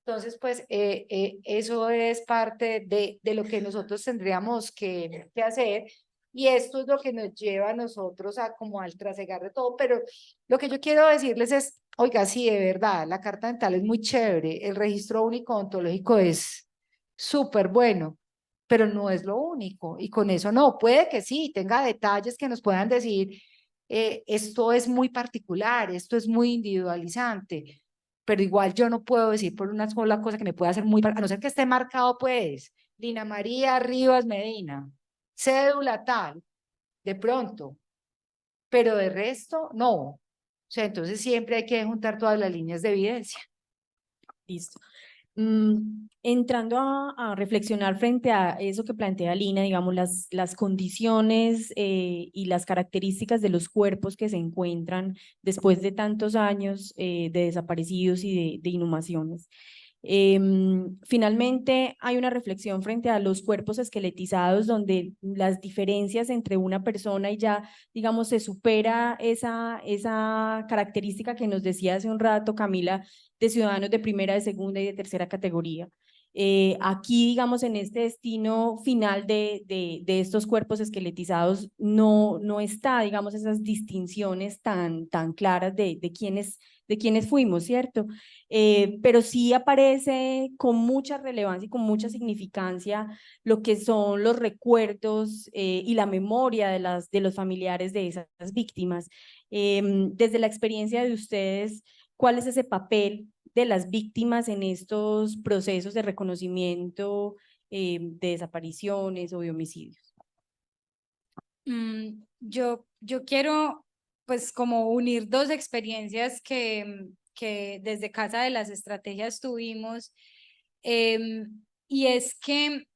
Entonces, pues eso es parte de lo que nosotros tendríamos que hacer y esto es lo que nos lleva a nosotros a como al trasegar de todo, pero lo que yo quiero decirles es, oiga, sí, de verdad, la carta dental es muy chévere, el registro único ontológico es súper bueno, pero no es lo único y con eso no, puede que sí, tenga detalles que nos puedan decir, esto es muy particular, esto es muy individualizante, pero igual yo no puedo decir por una sola cosa que me pueda hacer muy, a no ser que esté marcado, pues, Lina María Rivas Medina, cédula tal, de pronto, pero de resto, no. O sea, entonces siempre hay que juntar todas las líneas de evidencia. Listo. Entrando a reflexionar frente a eso que plantea Lina, digamos, las condiciones y las características de los cuerpos que se encuentran después de tantos años de desaparecidos y de inhumaciones. Finalmente, hay una reflexión frente a los cuerpos esqueletizados donde las diferencias entre una persona y ya, digamos, se supera esa característica que nos decía hace un rato Camila, de ciudadanos de primera, de segunda y de tercera categoría. Aquí, digamos, en este destino final de estos cuerpos esqueletizados no está, digamos, esas distinciones tan claras de quiénes fuimos, ¿cierto? Pero sí aparece con mucha relevancia y con mucha significancia lo que son los recuerdos y la memoria de los familiares de esas víctimas. Desde la experiencia de ustedes, ¿cuál es ese papel de las víctimas en estos procesos de reconocimiento de desapariciones o de homicidios? Yo quiero pues como unir dos experiencias que desde Casa de las Estrategias tuvimos y es que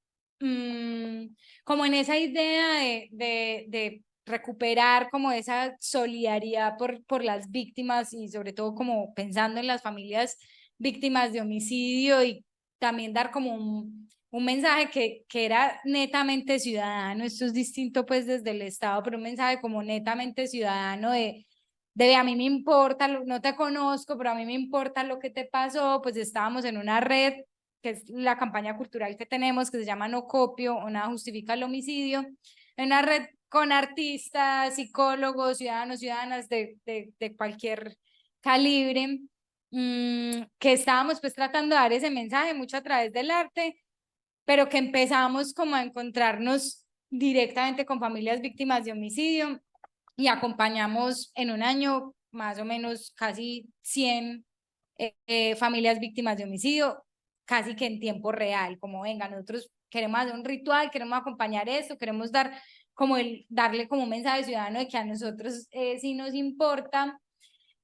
como en esa idea de recuperar como esa solidaridad por las víctimas y sobre todo como pensando en las familias víctimas de homicidio y también dar como un mensaje que era netamente ciudadano, esto es distinto pues desde el Estado, pero un mensaje como netamente ciudadano de a mí me importa, no te conozco, pero a mí me importa lo que te pasó, pues estábamos en una red que es la campaña cultural que tenemos, que se llama No Copio o Nada Justifica el Homicidio, en una red con artistas, psicólogos, ciudadanos, ciudadanas de cualquier calibre, que estábamos pues tratando de dar ese mensaje mucho a través del arte, pero que empezamos como a encontrarnos directamente con familias víctimas de homicidio y acompañamos en un año más o menos casi 100 familias víctimas de homicidio, casi que en tiempo real, como venga, nosotros queremos hacer un ritual, queremos acompañar esto, queremos dar como darle como un mensaje ciudadano de que a nosotros sí nos importa.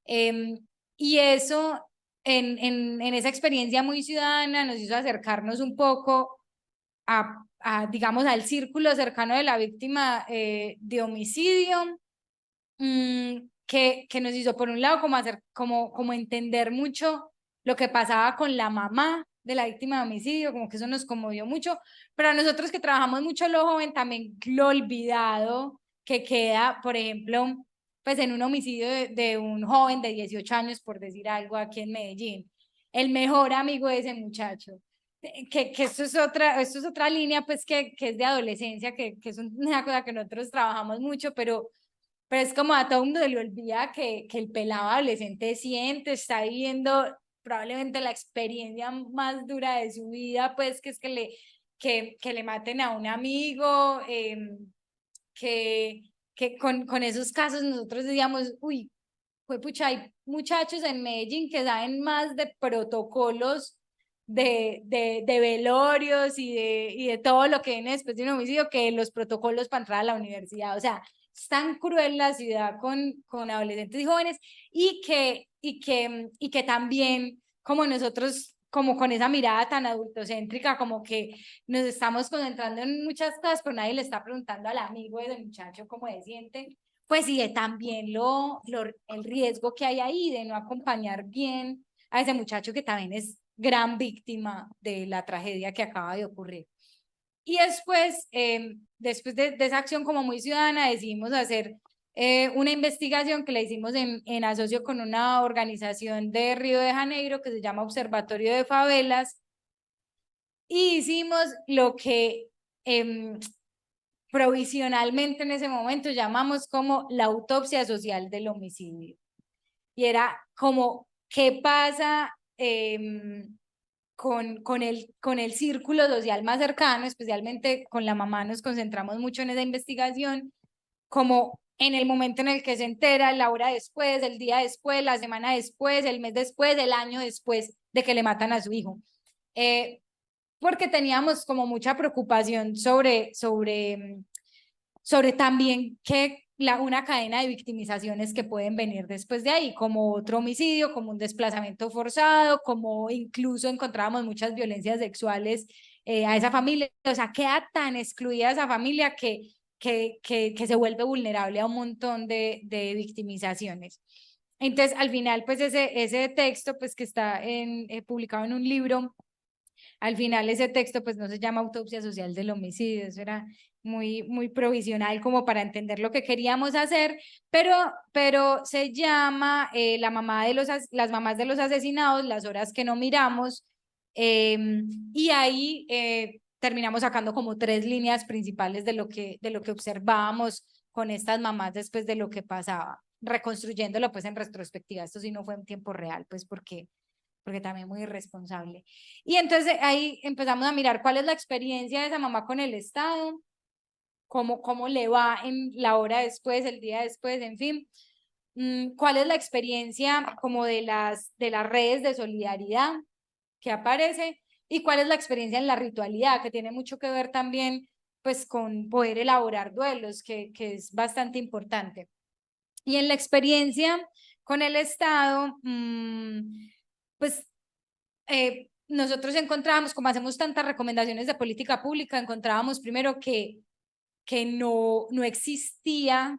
Y eso en esa experiencia muy ciudadana nos hizo acercarnos un poco digamos, al círculo cercano de la víctima de homicidio, que nos hizo, por un lado, como entender mucho lo que pasaba con la mamá de la víctima de homicidio, como que eso nos conmovió mucho, pero a nosotros que trabajamos mucho lo joven, también lo olvidado que queda, por ejemplo, pues en un homicidio de un joven de 18 años, por decir algo, aquí en Medellín, el mejor amigo de ese muchacho. Que esto es otra línea, pues que es de adolescencia, que es una cosa que nosotros trabajamos mucho, pero es como a todo el mundo se le olvida que el pelado adolescente siente, está viviendo probablemente la experiencia más dura de su vida, pues que es que le maten a un amigo, que con esos casos nosotros decíamos, uy, pues pucha, hay muchachos en Medellín que saben más de protocolos de velorios y de todo lo que viene después de un homicidio que los protocolos para entrar a la universidad. O sea, es tan cruel la ciudad con adolescentes y jóvenes y que también como nosotros, como con esa mirada tan adultocéntrica, como que nos estamos concentrando en muchas cosas, pero nadie le está preguntando al amigo de ese muchacho cómo se siente, pues y de también el riesgo que hay ahí de no acompañar bien a ese muchacho que también es gran víctima de la tragedia que acaba de ocurrir. Y después de esa acción como muy ciudadana, decidimos hacer una investigación que la hicimos en asocio con una organización de Río de Janeiro que se llama Observatorio de Favelas, y hicimos lo que provisionalmente en ese momento llamamos como la autopsia social del homicidio. Y era como, ¿qué pasa con el círculo social más cercano? Especialmente con la mamá nos concentramos mucho en esa investigación, como en el momento en el que se entera, la hora después, el día después, la semana después, el mes después, el año después de que le matan a su hijo. Porque teníamos como mucha preocupación sobre también una cadena de victimizaciones que pueden venir después de ahí, como otro homicidio, como un desplazamiento forzado, como incluso encontrábamos muchas violencias sexuales a esa familia. O sea, queda tan excluida esa familia que se vuelve vulnerable a un montón de victimizaciones. Entonces, al final, pues ese texto, pues que está publicado en un libro, al final ese texto pues no se llama autopsia social del homicidio, eso era muy provisional como para entender lo que queríamos hacer, pero se llama las mamás de los asesinados, las horas que no miramos, y ahí terminamos sacando como 3 líneas principales de lo que observábamos con estas mamás después de lo que pasaba, reconstruyéndolo pues en retrospectiva. Esto sí no fue en tiempo real, pues porque también muy irresponsable. Y entonces ahí empezamos a mirar cuál es la experiencia de esa mamá con el Estado, cómo le va en la hora después, el día después, en fin. Cuál es la experiencia como de las redes de solidaridad que aparece y cuál es la experiencia en la ritualidad, que tiene mucho que ver también pues con poder elaborar duelos, que es bastante importante. Y en la experiencia con el Estado, pues nosotros encontrábamos, como hacemos tantas recomendaciones de política pública, encontrábamos primero que no existía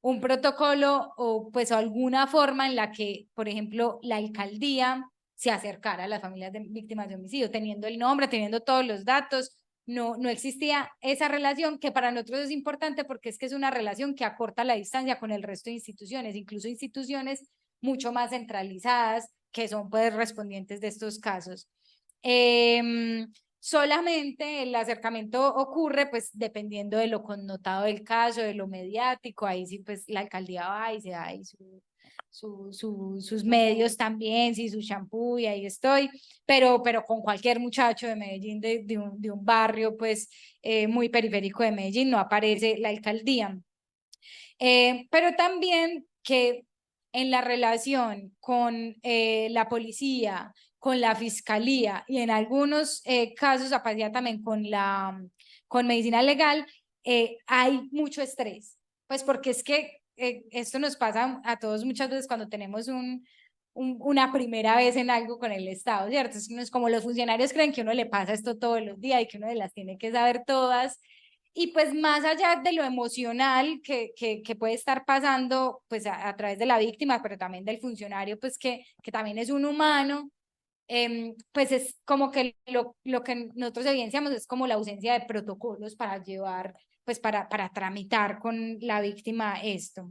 un protocolo o pues alguna forma en la que, por ejemplo, la alcaldía se acercara a las familias de víctimas de homicidio, teniendo el nombre, teniendo todos los datos. No existía esa relación, que para nosotros es importante porque es que es una relación que acorta la distancia con el resto de instituciones, incluso instituciones mucho más centralizadas que son pues respondientes de estos casos. Solamente el acercamiento ocurre pues dependiendo de lo connotado del caso, de lo mediático. Ahí sí pues la alcaldía va y se da ahí sus medios también, sí, su champú, y ahí estoy, pero con cualquier muchacho de Medellín, de un barrio pues muy periférico de Medellín, no aparece la alcaldía. Pero también que en la relación con la policía, con la fiscalía y en algunos casos aparecía también con medicina legal, hay mucho estrés, pues porque es que esto nos pasa a todos muchas veces cuando tenemos una primera vez en algo con el Estado, ¿cierto? Es como los funcionarios creen que uno le pasa esto todos los días y que uno las tiene que saber todas. Y pues más allá de lo emocional que puede estar pasando pues a través de la víctima, pero también del funcionario, pues que también es un humano, pues es como que lo que nosotros evidenciamos es como la ausencia de protocolos para llevar, pues para tramitar con la víctima esto.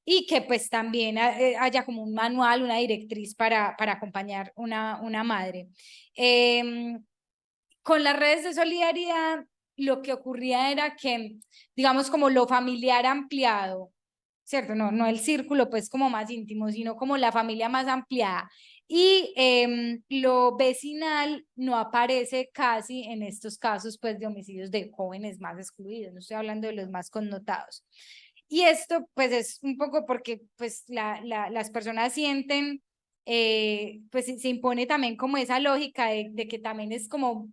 Y que pues también haya como un manual, una directriz para acompañar una madre. Con las redes de solidaridad, lo que ocurría era que, digamos, como lo familiar ampliado, ¿cierto? No el círculo, pues, como más íntimo, sino como la familia más ampliada. Y lo vecinal no aparece casi en estos casos, pues, de homicidios de jóvenes más excluidos. No estoy hablando de los más connotados. Y esto, pues, es un poco porque, pues, las personas sienten, pues, se impone también como esa lógica de que también es como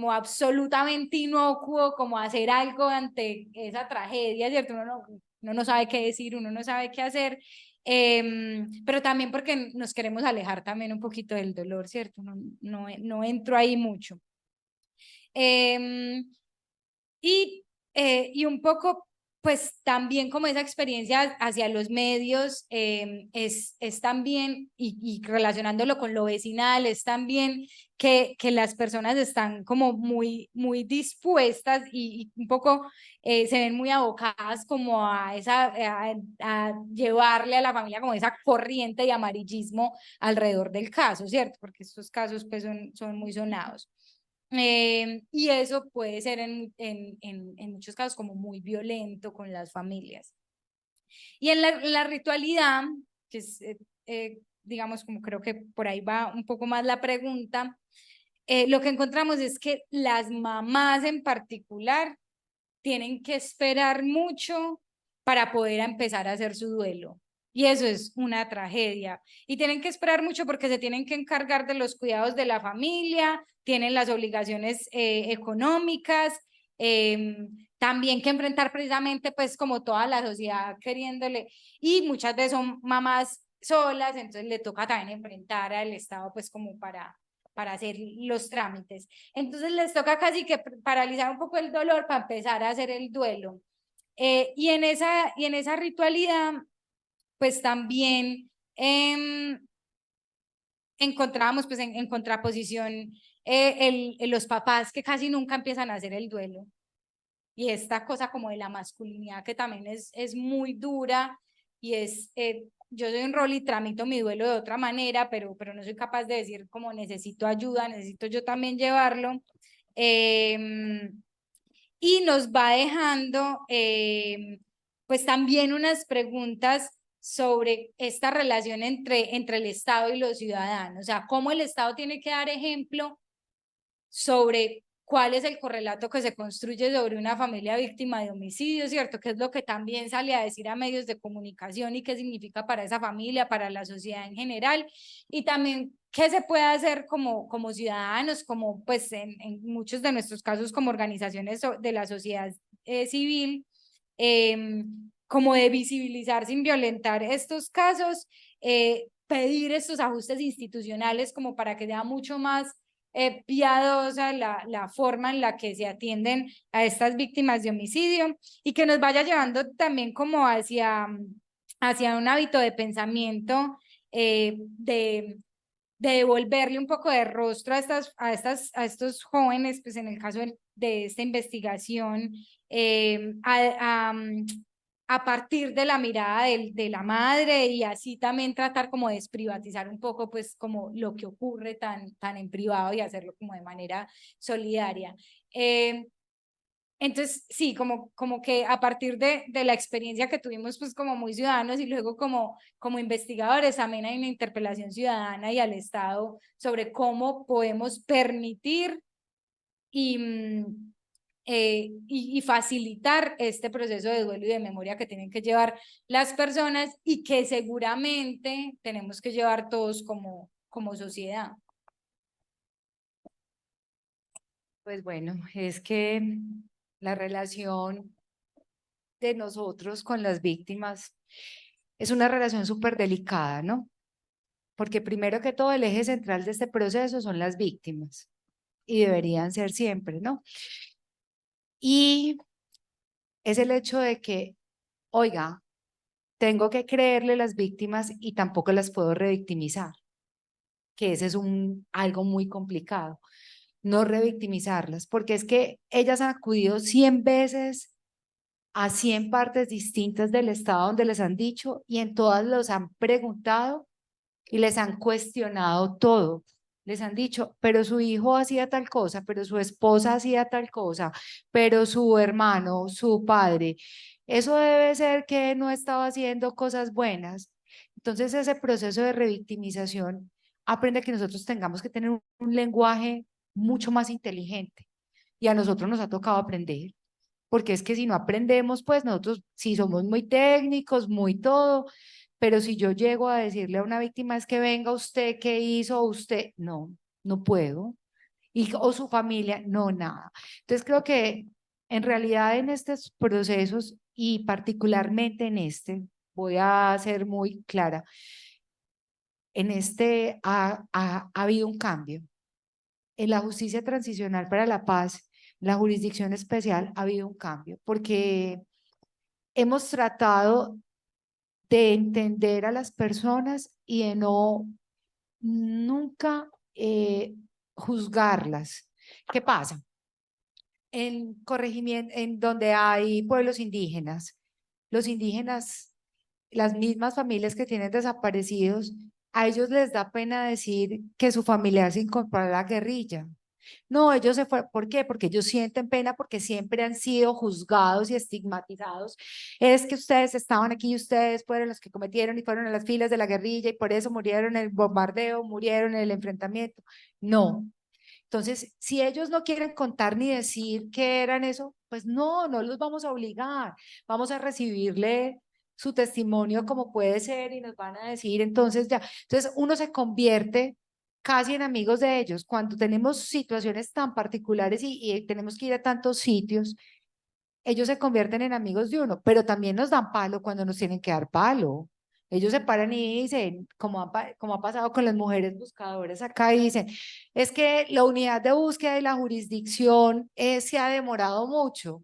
absolutamente inocuo, como hacer algo ante esa tragedia, ¿cierto? Uno no sabe qué decir, uno no sabe qué hacer, pero también porque nos queremos alejar también un poquito del dolor, ¿cierto? No entro ahí mucho. Eh, y un poco, pues también como esa experiencia hacia los medios es también, y relacionándolo con lo vecinal, es también que las personas están como muy dispuestas y un poco se ven muy abocadas como a llevarle a la familia como esa corriente de amarillismo alrededor del caso, ¿cierto? Porque estos casos pues son muy sonados. Y eso puede ser en muchos casos como muy violento con las familias. Y en la ritualidad, que es, digamos, como creo que por ahí va un poco más la pregunta, lo que encontramos es que las mamás en particular tienen que esperar mucho para poder empezar a hacer su duelo. Y eso es una tragedia. Y tienen que esperar mucho porque se tienen que encargar de los cuidados de la familia, tienen las obligaciones económicas, también que enfrentar precisamente pues como toda la sociedad queriéndole, y muchas veces son mamás solas, entonces le toca también enfrentar al Estado pues como para hacer los trámites. Entonces les toca casi que paralizar un poco el dolor para empezar a hacer el duelo. Y en esa ritualidad, pues también encontramos pues en contraposición los papás que casi nunca empiezan a hacer el duelo. Y esta cosa como de la masculinidad que también es muy dura y yo soy un rol y tramito mi duelo de otra manera, pero no soy capaz de decir como necesito ayuda, necesito yo también llevarlo. Y nos va dejando pues también unas preguntas sobre esta relación entre el Estado y los ciudadanos, o sea, cómo el Estado tiene que dar ejemplo sobre cuál es el correlato que se construye sobre una familia víctima de homicidio, ¿cierto? Que es lo que también sale a decir a medios de comunicación y qué significa para esa familia, para la sociedad en general, y también qué se puede hacer como ciudadanos, como pues en muchos de nuestros casos como organizaciones de la sociedad civil, como de visibilizar sin violentar estos casos, pedir estos ajustes institucionales como para que sea mucho más piadosa la forma en la que se atienden a estas víctimas de homicidio y que nos vaya llevando también como hacia un hábito de pensamiento de devolverle un poco de rostro a estos jóvenes, pues en el caso de esta investigación, a partir de la mirada de la madre y así también tratar como de desprivatizar un poco pues como lo que ocurre tan en privado y hacerlo como de manera solidaria. Entonces, sí, como que a partir de la experiencia que tuvimos, pues como muy ciudadanos y luego como investigadores, también hay una interpelación ciudadana y al Estado sobre cómo podemos permitir y y facilitar este proceso de duelo y de memoria que tienen que llevar las personas y que seguramente tenemos que llevar todos como sociedad. Pues bueno, es que la relación de nosotros con las víctimas es una relación súper delicada, ¿no? Porque primero que todo el eje central de este proceso son las víctimas y deberían ser siempre, ¿no? Y es el hecho de que, oiga, tengo que creerle a las víctimas y tampoco las puedo revictimizar, que ese es algo muy complicado, no revictimizarlas, porque es que ellas han acudido 100 veces a 100 partes distintas del estado donde les han dicho y en todas los han preguntado y les han cuestionado todo. Les han dicho, pero su hijo hacía tal cosa, pero su esposa hacía tal cosa, pero su hermano, su padre, eso debe ser que no estaba haciendo cosas buenas. Entonces ese proceso de revictimización aprende que nosotros tengamos que tener un lenguaje mucho más inteligente y a nosotros nos ha tocado aprender, porque es que si no aprendemos, pues nosotros si somos muy técnicos, muy todo, pero si yo llego a decirle a una víctima es que venga usted, ¿qué hizo usted? No, no puedo. O su familia, no, nada. Entonces creo que en realidad en estos procesos y particularmente en este, voy a ser muy clara, en este ha habido un cambio. En la justicia transicional para la paz, la jurisdicción especial, ha habido un cambio, porque hemos tratado de entender a las personas y de no nunca juzgarlas. ¿Qué pasa? En corregimiento, en donde hay pueblos indígenas, los indígenas, las mismas familias que tienen desaparecidos, a ellos les da pena decir que su familiar se incorporó a la guerrilla. No, ellos se fueron. ¿Por qué? Porque ellos sienten pena porque siempre han sido juzgados y estigmatizados. Es que ustedes estaban aquí y ustedes fueron los que cometieron y fueron a las filas de la guerrilla y por eso murieron en el bombardeo, murieron en el enfrentamiento. No. Entonces, si ellos no quieren contar ni decir qué eran eso, pues no, no los vamos a obligar. Vamos a recibirle su testimonio como puede ser y nos van a decir entonces ya. Entonces uno se convierte casi en amigos de ellos. Cuando tenemos situaciones tan particulares y tenemos que ir a tantos sitios, ellos se convierten en amigos de uno, pero también nos dan palo cuando nos tienen que dar palo. Ellos se paran y dicen, como ha pasado con las mujeres buscadoras acá, y dicen, es que la unidad de búsqueda y la jurisdicción se ha demorado mucho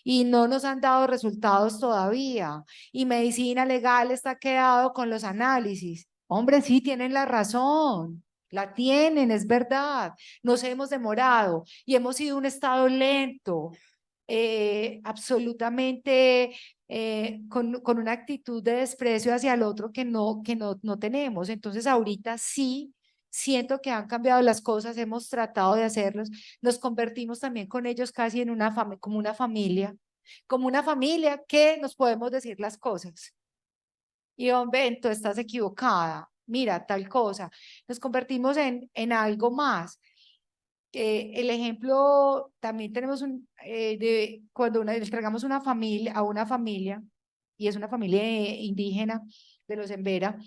y no nos han dado resultados todavía. Y medicina legal está quedado con los análisis. Hombre, sí, tienen la razón. La tienen, es verdad. Nos hemos demorado y hemos sido un estado lento, absolutamente con una actitud de desprecio hacia el otro que no tenemos. Entonces ahorita sí siento que han cambiado las cosas, hemos tratado de hacerlos, nos convertimos también con ellos casi en como una familia que nos podemos decir las cosas. Y hombre, tú estás equivocada, mira tal cosa. Nos convertimos en algo más. El ejemplo, también tenemos de cuando le entregamos a una familia, y es una familia indígena de los Embera,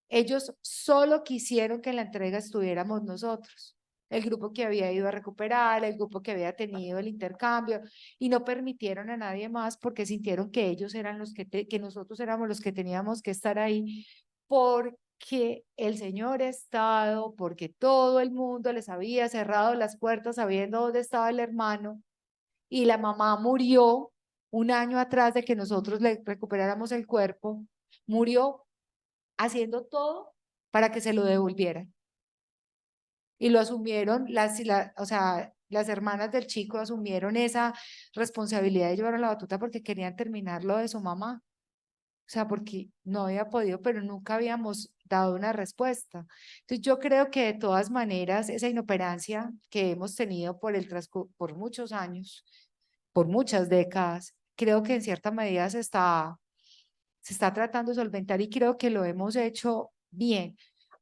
ellos solo quisieron que en la entrega estuviéramos nosotros, el grupo que había ido a recuperar, el grupo que había tenido el intercambio, y no permitieron a nadie más porque sintieron que ellos eran que nosotros éramos los que teníamos que estar ahí, porque el señor Estado, porque todo el mundo les había cerrado las puertas sabiendo dónde estaba el hermano, y la mamá murió un año atrás de que nosotros le recuperáramos el cuerpo, murió haciendo todo para que se lo devolvieran. Y lo asumieron, o sea, las hermanas del chico asumieron esa responsabilidad de llevar a la batuta porque querían terminar lo de su mamá. O sea, porque no había podido, pero nunca habíamos dado una respuesta. Entonces yo creo que de todas maneras esa inoperancia que hemos tenido por muchos años, por muchas décadas, creo que en cierta medida se está tratando de solventar y creo que lo hemos hecho bien.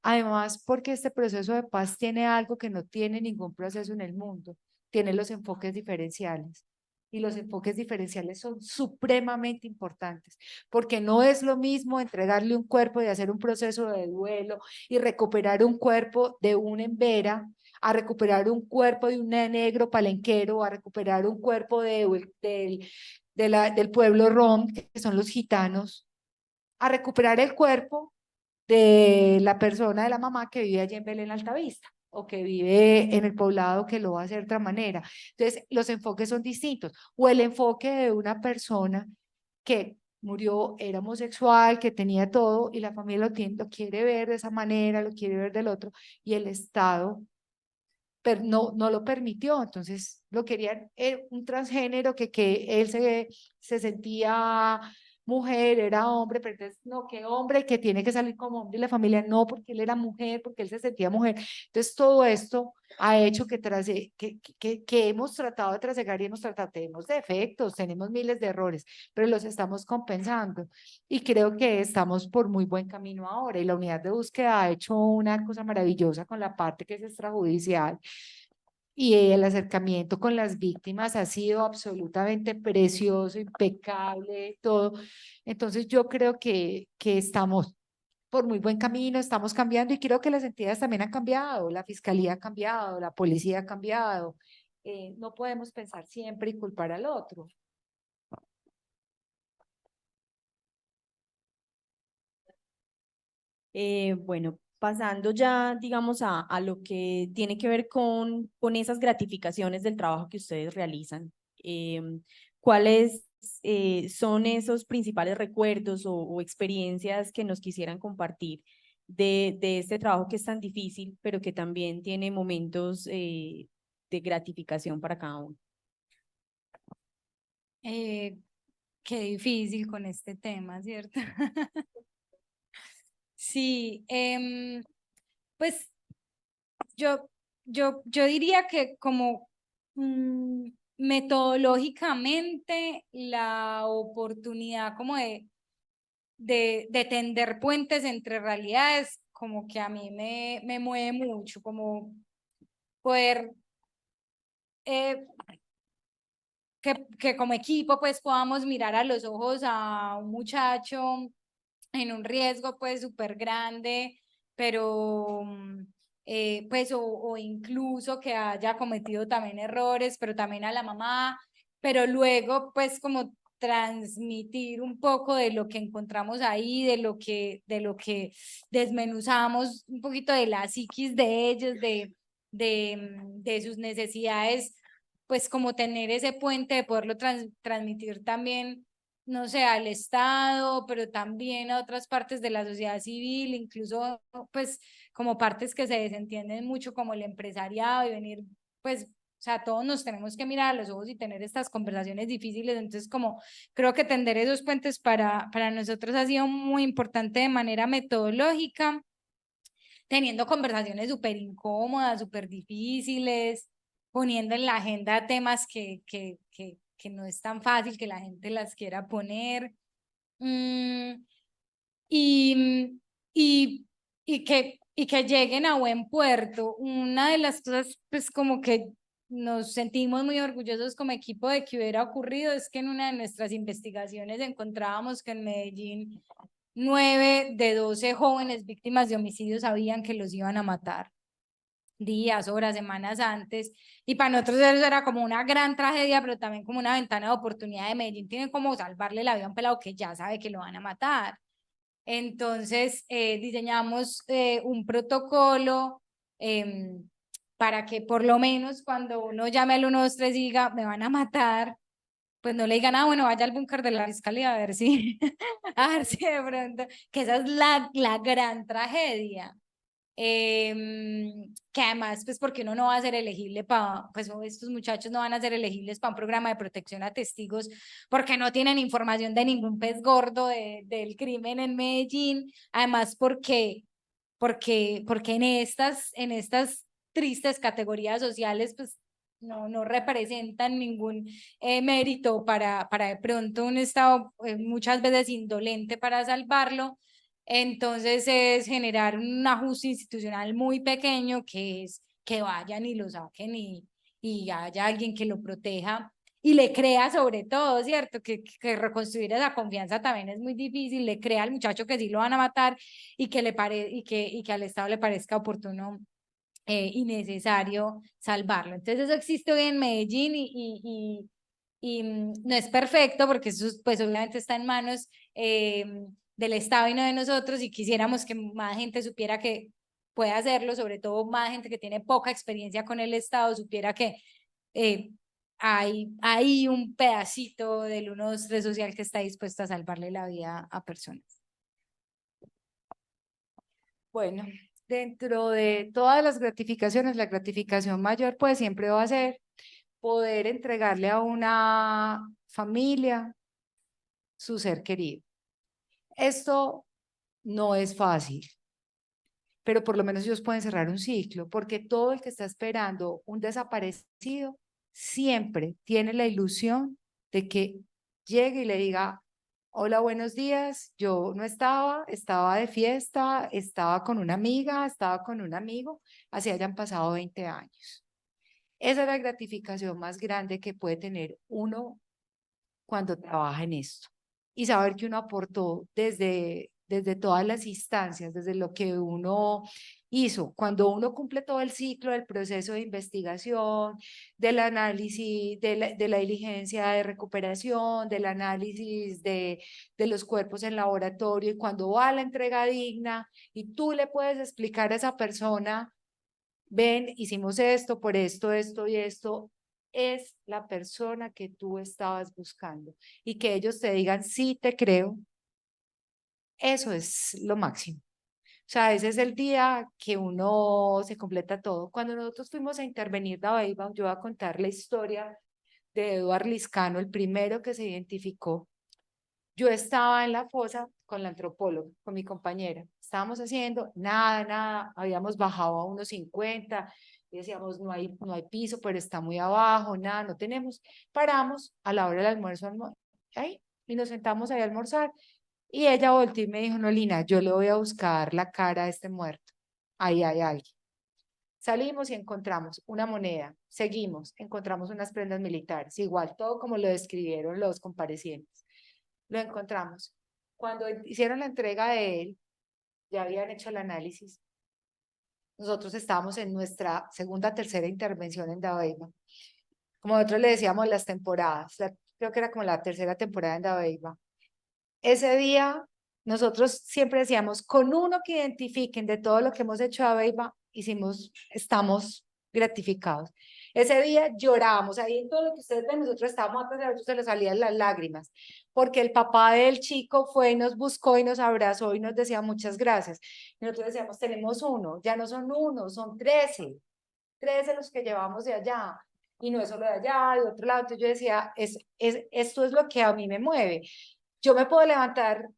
Además, porque este proceso de paz tiene algo que no tiene ningún proceso en el mundo, tiene los enfoques diferenciales. Y los enfoques diferenciales son supremamente importantes, porque no es lo mismo entregarle un cuerpo y hacer un proceso de duelo y recuperar un cuerpo de un embera, a recuperar un cuerpo de un negro palenquero, a recuperar un cuerpo del pueblo rom, que son los gitanos, a recuperar el cuerpo de la persona, de la mamá que vive allí en Belén Altavista o que vive en el poblado que lo va a hacer de otra manera. Entonces, los enfoques son distintos. O el enfoque de una persona que murió, era homosexual, que tenía todo y la familia lo quiere ver de esa manera, lo quiere ver del otro y el Estado no lo permitió, entonces lo querían un transgénero que él se sentía mujer, era hombre, pero entonces no, que hombre, que tiene que salir como hombre y la familia no, porque él era mujer, porque él se sentía mujer. Entonces todo esto ha hecho que hemos tratado de trasegar y hemos tratado, tenemos defectos, tenemos miles de errores, pero los estamos compensando y creo que estamos por muy buen camino ahora y la unidad de búsqueda ha hecho una cosa maravillosa con la parte que es extrajudicial y el acercamiento con las víctimas ha sido absolutamente precioso, impecable, todo. Entonces yo creo que estamos por muy buen camino, estamos cambiando y creo que las entidades también han cambiado, la fiscalía ha cambiado, la policía ha cambiado. No podemos pensar siempre y culpar al otro. Bueno, pasando ya, digamos, a lo que tiene que ver con esas gratificaciones del trabajo que ustedes realizan. ¿Cuáles son esos principales recuerdos o experiencias que nos quisieran compartir de este trabajo que es tan difícil, pero que también tiene momentos de gratificación para cada uno? Qué difícil con este tema, ¿cierto? Sí, pues yo diría que como metodológicamente la oportunidad como de tender puentes entre realidades, como que a mí me mueve mucho, como poder que como equipo pues podamos mirar a los ojos a un muchacho en un riesgo pues súper grande, pero pues o incluso que haya cometido también errores, pero también a la mamá, pero luego pues como transmitir un poco de lo que encontramos ahí, de lo que desmenuzamos un poquito de la psiquis de ellos, de sus necesidades, pues como tener ese puente de poderlo transmitir también, no sé, al Estado, pero también a otras partes de la sociedad civil, incluso pues como partes que se desentienden mucho como el empresariado y venir, pues, o sea, todos nos tenemos que mirar a los ojos y tener estas conversaciones difíciles, entonces como creo que tender esos puentes para nosotros ha sido muy importante de manera metodológica, teniendo conversaciones súper incómodas, súper difíciles, poniendo en la agenda temas que no es tan fácil que la gente las quiera poner. Y, y que lleguen a buen puerto. Una de las cosas, pues como que nos sentimos muy orgullosos como equipo de que hubiera ocurrido es que en una de nuestras investigaciones encontrábamos que en Medellín 9 de 12 jóvenes víctimas de homicidios sabían que los iban a matar días, horas, semanas antes, y para nosotros eso era como una gran tragedia, pero también como una ventana de oportunidad de Medellín, tiene como salvarle la vida a un pelado que ya sabe que lo van a matar. Entonces, diseñamos un protocolo para que por lo menos cuando uno llame al 123 y diga, me van a matar, pues no le digan, ah, bueno, vaya al búnker de la fiscalía a ver si, a ver si de pronto, que esa es la gran tragedia. Que además, pues porque uno no va a ser elegible para, pues estos muchachos no van a ser elegibles para un programa de protección a testigos porque no tienen información de ningún pez gordo del crimen en Medellín, además porque en estas tristes categorías sociales, pues no representan ningún mérito para de pronto un Estado muchas veces indolente para salvarlo. Entonces es generar un ajuste institucional muy pequeño que es que vayan y lo saquen y y haya alguien que lo proteja y le crea sobre todo, ¿cierto? Que reconstruir esa confianza también es muy difícil, le crea al muchacho que sí lo van a matar y que, y que al Estado le parezca oportuno y necesario salvarlo. Entonces eso existe hoy en Medellín y no es perfecto porque eso pues obviamente está en manos del Estado y no de nosotros y quisiéramos que más gente supiera que puede hacerlo, sobre todo más gente que tiene poca experiencia con el Estado, supiera que eh, hay un pedacito del uno 2 3 social que está dispuesto a salvarle la vida a personas. Bueno, dentro de todas las gratificaciones, la gratificación mayor pues siempre va a ser poder entregarle a una familia su ser querido. Esto no es fácil, pero por lo menos ellos pueden cerrar un ciclo, porque todo el que está esperando un desaparecido siempre tiene la ilusión de que llegue y le diga, hola, buenos días, yo no estaba, estaba de fiesta, estaba con una amiga, estaba con un amigo, así hayan pasado 20 años. Esa es la gratificación más grande que puede tener uno cuando trabaja en esto y saber que uno aportó desde todas las instancias, desde lo que uno hizo. Cuando uno cumple todo el ciclo del proceso de investigación, del análisis, de la diligencia de recuperación, del análisis de los cuerpos en laboratorio, y cuando va a la entrega digna y tú le puedes explicar a esa persona, ven, hicimos esto, por esto, esto y esto, es la persona que tú estabas buscando. Y que ellos te digan, sí, te creo, eso es lo máximo. O sea, ese es el día que uno se completa todo. Cuando nosotros fuimos a intervenir Dabeiba, yo voy a contar la historia de Eduardo Liscano, el primero que se identificó. Yo estaba en la fosa con la antropóloga, con mi compañera. Estábamos haciendo nada, habíamos bajado a unos 50 y decíamos, no hay piso, pero está muy abajo, nada, no tenemos. Paramos a la hora del almuerzo ahí, y nos sentamos ahí a almorzar. Y ella volteó y me dijo, no, Lina, yo le voy a buscar la cara a este muerto. Ahí hay alguien. Salimos y encontramos una moneda. Seguimos, encontramos unas prendas militares. Igual, todo como lo describieron los comparecientes. Lo encontramos. Cuando hicieron la entrega de él, ya habían hecho el análisis. Nosotros estábamos en nuestra segunda, tercera intervención en Dabeiba. Como nosotros le decíamos las temporadas, creo que era como la tercera temporada en Dabeiba. Ese día, nosotros siempre decíamos, con uno que identifiquen de todo lo que hemos hecho a Dabeiba, estamos gratificados. Ese día llorábamos, ahí en todo lo que ustedes ven, nosotros estábamos atrás de nosotros, se le salían las lágrimas, porque el papá del chico fue y nos buscó y nos abrazó y nos decía muchas gracias. Y nosotros decíamos, tenemos uno, ya no son uno, son 13 los que llevamos de allá. Y no es solo de allá, de otro lado. Entonces yo decía, esto es lo que a mí me mueve. Yo me puedo levantar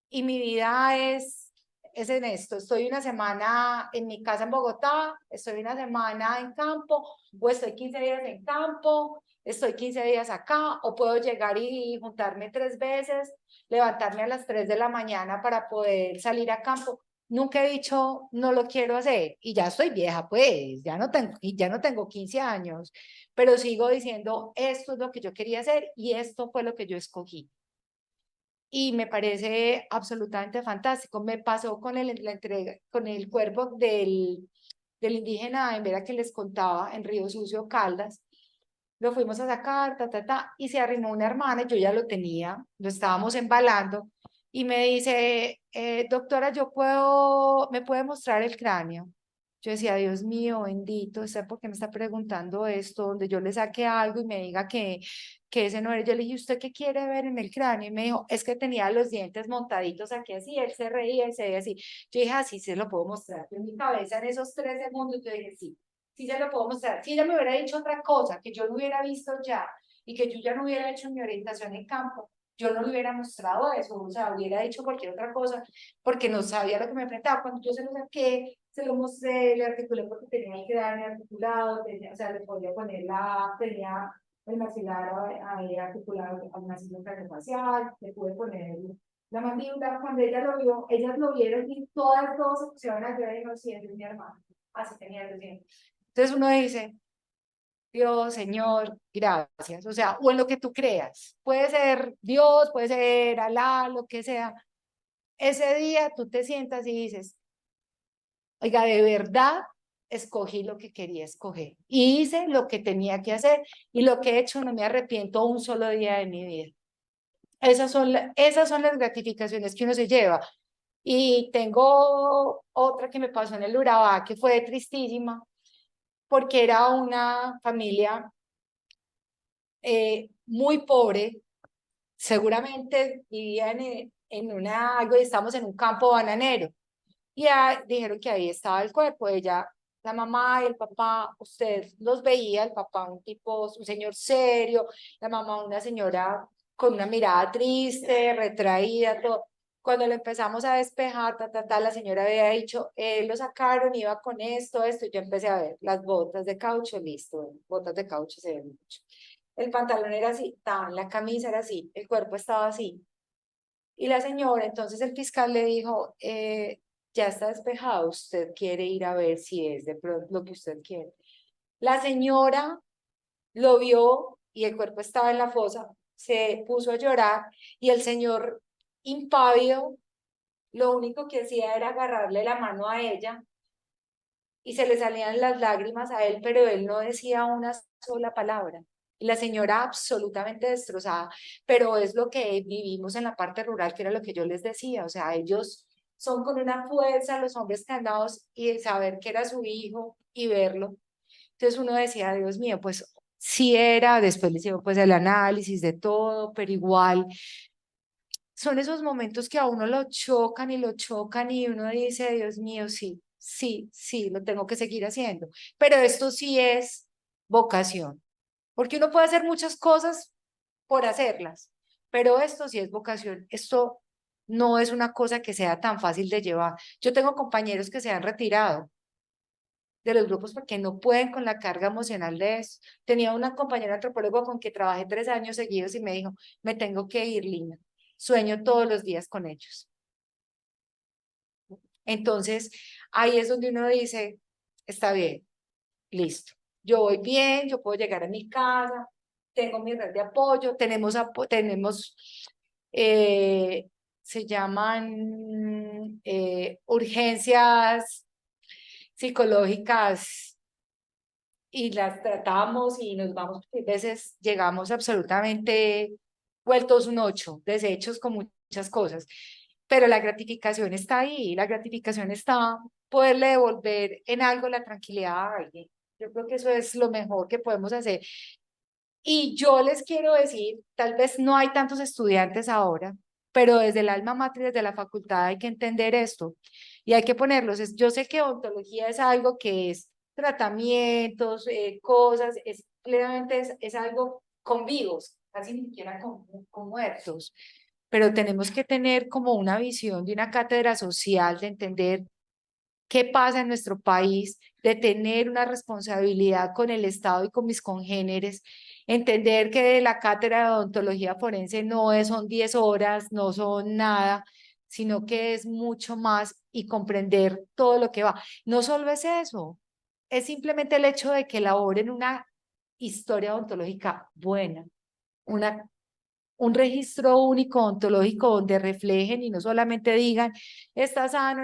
y mi vida es en esto. Estoy una semana en mi casa en Bogotá, estoy una semana en campo, o estoy 15 días en campo, estoy 15 días acá, o puedo llegar y juntarme 3 veces, levantarme a las 3 de la mañana para poder salir a campo. Nunca he dicho, no lo quiero hacer, y ya estoy vieja, pues, ya no tengo 15 años, pero sigo diciendo, esto es lo que yo quería hacer y esto fue lo que yo escogí. Y me parece absolutamente fantástico. Me pasó con la entrega, con el cuerpo del indígena en Vera que les contaba en Río Sucio, Caldas. Lo fuimos a sacar, y se arrimó una hermana, yo ya lo tenía, lo estábamos embalando, y me dice, doctora, ¿me puede mostrar el cráneo? Yo decía, Dios mío, bendito, ¿sé por qué me está preguntando esto? Donde yo le saque algo y me diga que ese no era. Yo le dije, ¿usted qué quiere ver en el cráneo? Y me dijo, es que tenía los dientes montaditos aquí así, él se reía y se veía así. Yo dije, así se lo puedo mostrar. En mi cabeza, en esos 3 segundos, yo dije, sí, sí se lo puedo mostrar. Si ella me hubiera dicho otra cosa, que yo no hubiera visto ya, y que yo ya no hubiera hecho mi orientación en campo, yo no le hubiera mostrado eso, o sea, hubiera dicho cualquier otra cosa, porque no sabía lo que me enfrentaba. Cuando yo se lo saqué, se lo mostré, le articulé porque tenía el cráneo articulado, o sea, le podía poner tenía el maxilar ahí articulado al maxilar craneofacial, le pude poner la mandíbula. Cuando ella lo vio, ellas lo vieron y todas se pusieron a llorar y no, sí, es mi hermano, así tenía los dientes. Entonces uno dice, Dios, Señor, gracias. O sea, o en lo que tú creas. Puede ser Dios, puede ser Alá, lo que sea. Ese día tú te sientas y dices, oiga, de verdad escogí lo que quería escoger. Y hice lo que tenía que hacer. Y lo que he hecho no me arrepiento un solo día de mi vida. Esas son las gratificaciones que uno se lleva. Y tengo otra que me pasó en el Urabá, que fue tristísima, porque era una familia muy pobre, seguramente vivían algo y estamos en un campo bananero. Y dijeron que ahí estaba el cuerpo. Ella, la mamá y el papá, usted los veía, el papá un tipo, un señor serio, la mamá una señora con una mirada triste, retraída, todo. Cuando lo empezamos a despejar, la señora había dicho, lo sacaron, iba con esto, y yo empecé a ver las botas de caucho, listo, botas de caucho se ven mucho. El pantalón era así, la camisa era así, el cuerpo estaba así. Y la señora, entonces el fiscal le dijo, ya está despejado, usted quiere ir a ver si es de pronto lo que usted quiere. La señora lo vio y el cuerpo estaba en la fosa, se puso a llorar y el señor impávido, lo único que hacía era agarrarle la mano a ella y se le salían las lágrimas a él, pero él no decía una sola palabra. Y la señora absolutamente destrozada, pero es lo que vivimos en la parte rural, que era lo que yo les decía, o sea, ellos son con una fuerza, los hombres candados, y saber que era su hijo y verlo. Entonces uno decía, Dios mío, pues sí era, después le hicieron pues el análisis de todo, pero igual son esos momentos que a uno lo chocan y uno dice, Dios mío, sí, lo tengo que seguir haciendo. Pero esto sí es vocación, porque uno puede hacer muchas cosas por hacerlas, pero esto sí es vocación. Esto no es una cosa que sea tan fácil de llevar. Yo tengo compañeros que se han retirado de los grupos porque no pueden con la carga emocional de eso. Tenía una compañera antropóloga con que trabajé 3 años seguidos y me dijo, me tengo que ir, Lina. Sueño todos los días con ellos. Entonces, ahí es donde uno dice, está bien, listo. Yo voy bien, yo puedo llegar a mi casa, tengo mi red de apoyo, eh, se llaman urgencias psicológicas y las tratamos y nos vamos, a veces llegamos absolutamente vueltos un 8, deshechos con muchas cosas, pero la gratificación está ahí, la gratificación está poderle devolver en algo la tranquilidad a alguien. Yo creo que eso es lo mejor que podemos hacer. Y yo les quiero decir, tal vez no hay tantos estudiantes ahora, pero desde el alma mater, desde la facultad hay que entender esto y hay que ponerlos. Yo sé que ontología es algo que es tratamientos, cosas, claramente es algo con vivos, casi ni siquiera con muertos, pero tenemos que tener como una visión de una cátedra social, de entender qué pasa en nuestro país, de tener una responsabilidad con el Estado y con mis congéneres, entender que la cátedra de odontología forense son 10 horas, no son nada, sino que es mucho más y comprender todo lo que va. No solo es eso, es simplemente el hecho de que elaboren una historia odontológica buena, un registro único ontológico donde reflejen y no solamente digan, está sano,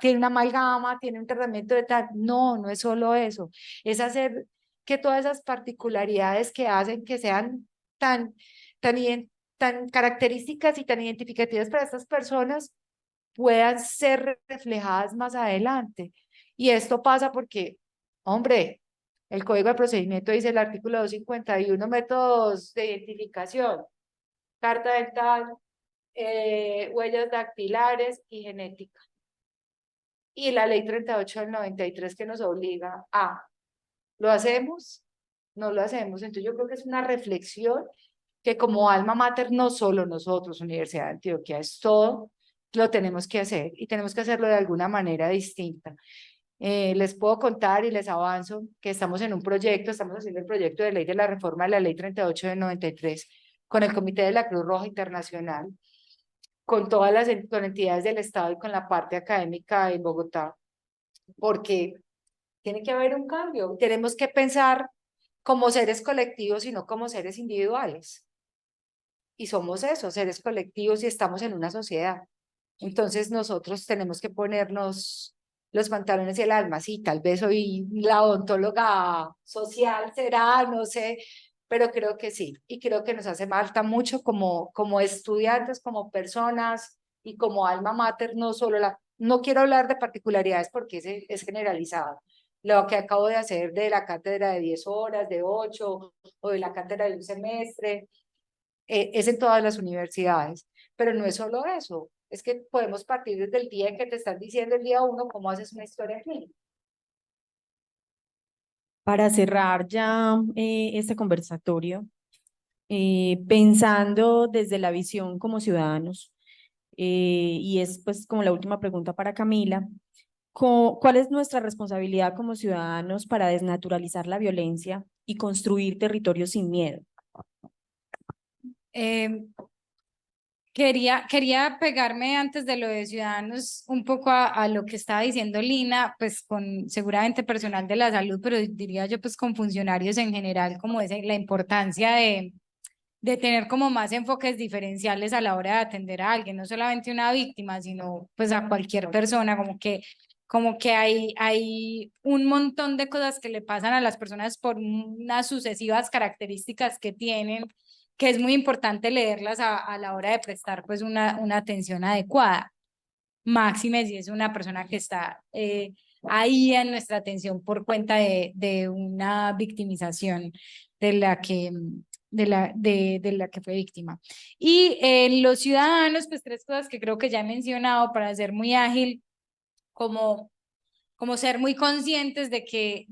tiene una amalgama, tiene un tratamiento de tal. No, no es solo eso. Es hacer que todas esas particularidades que hacen que sean tan características y tan identificativas para estas personas puedan ser reflejadas más adelante. Y esto pasa porque, hombre, el Código de Procedimiento dice el artículo 251, métodos de identificación, carta dental, huellas dactilares y genética. Y la ley 38 del 93 que nos obliga a, ¿lo hacemos? No lo hacemos. Entonces yo creo que es una reflexión que como alma mater, no solo nosotros, Universidad de Antioquia, es todo, lo tenemos que hacer y tenemos que hacerlo de alguna manera distinta. Les puedo contar y les avanzo que estamos en un proyecto, estamos haciendo el proyecto de ley de la reforma de la ley 38 del 93 con el Comité de la Cruz Roja Internacional, con todas con entidades del Estado y con la parte académica en Bogotá, porque tiene que haber un cambio. Tenemos que pensar como seres colectivos, sino como seres individuales. Y somos eso, seres colectivos, y estamos en una sociedad. Entonces nosotros tenemos que ponernos los pantalones y el alma. Sí, tal vez soy la odontóloga social, será, no sé, pero creo que sí. Y creo que nos hace falta mucho como estudiantes, como personas y como alma mater, no solo no quiero hablar de particularidades porque es generalizado. Lo que acabo de hacer de la cátedra de 10 horas, de 8, o de la cátedra de un semestre, es en todas las universidades, pero no es solo eso, es que podemos partir desde el día en que te están diciendo el día 1 cómo haces una historia clínica. Para cerrar ya este conversatorio, pensando desde la visión como ciudadanos, y es pues como la última pregunta para Camila, ¿cuál es nuestra responsabilidad como ciudadanos para desnaturalizar la violencia y construir territorios sin miedo? Quería pegarme antes de lo de Ciudadanos un poco a lo que estaba diciendo Lina, pues con seguramente personal de la salud, pero diría yo pues con funcionarios en general, como es la importancia de tener como más enfoques diferenciales a la hora de atender a alguien, no solamente una víctima, sino pues a cualquier persona, como que hay un montón de cosas que le pasan a las personas por unas sucesivas características que tienen, que es muy importante leerlas a la hora de prestar pues una atención adecuada. Máxime si es una persona que está ahí en nuestra atención por cuenta de una victimización de la que, de la que fue víctima. Y los ciudadanos, pues tres cosas que creo que ya he mencionado para ser muy ágil, como ser muy conscientes de que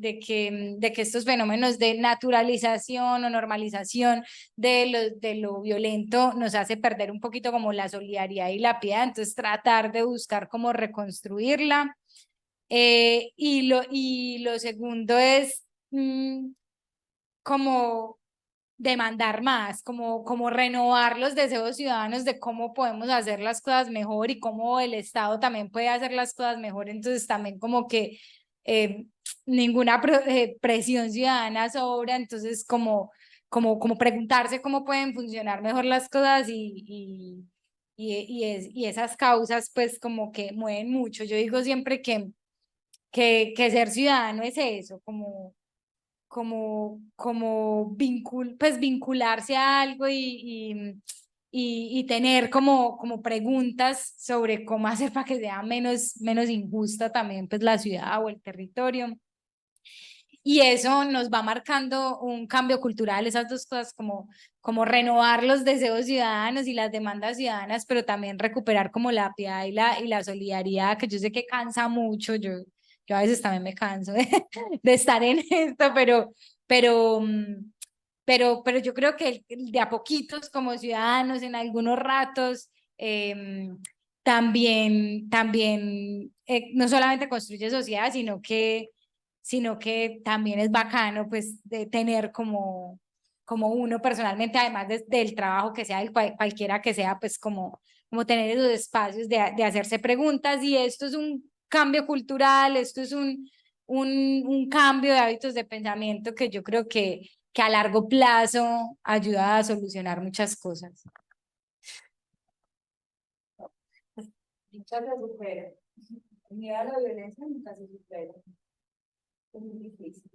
estos fenómenos de naturalización o normalización de lo violento nos hace perder un poquito como la solidaridad y la piedad, entonces tratar de buscar cómo reconstruirla. Y lo segundo es como demandar más, como renovar los deseos ciudadanos de cómo podemos hacer las cosas mejor y cómo el Estado también puede hacer las cosas mejor. Entonces también como que ninguna presión ciudadana sobra, entonces como preguntarse cómo pueden funcionar mejor las cosas y esas causas pues como que mueven mucho. Yo digo siempre que ser ciudadano es eso, pues vincularse a algo y tener como preguntas sobre cómo hacer para que sea menos injusta también pues la ciudad o el territorio. Y eso nos va marcando un cambio cultural, esas dos cosas como renovar los deseos ciudadanos y las demandas ciudadanas, pero también recuperar como la piedad y la solidaridad, que yo sé que cansa mucho, yo a veces también me canso de estar en esto, pero, pero yo creo que de a poquitos como ciudadanos en algunos ratos también no solamente construye sociedad, sino que también es bacano pues de tener como uno personalmente, además del trabajo que sea, cualquiera que sea, pues como tener esos espacios de hacerse preguntas. Y esto es un cambio cultural, esto es un cambio de hábitos de pensamiento que yo creo que a largo plazo ayuda a solucionar muchas cosas. Nunca se supera. El miedo a la violencia nunca se supera. Es muy difícil.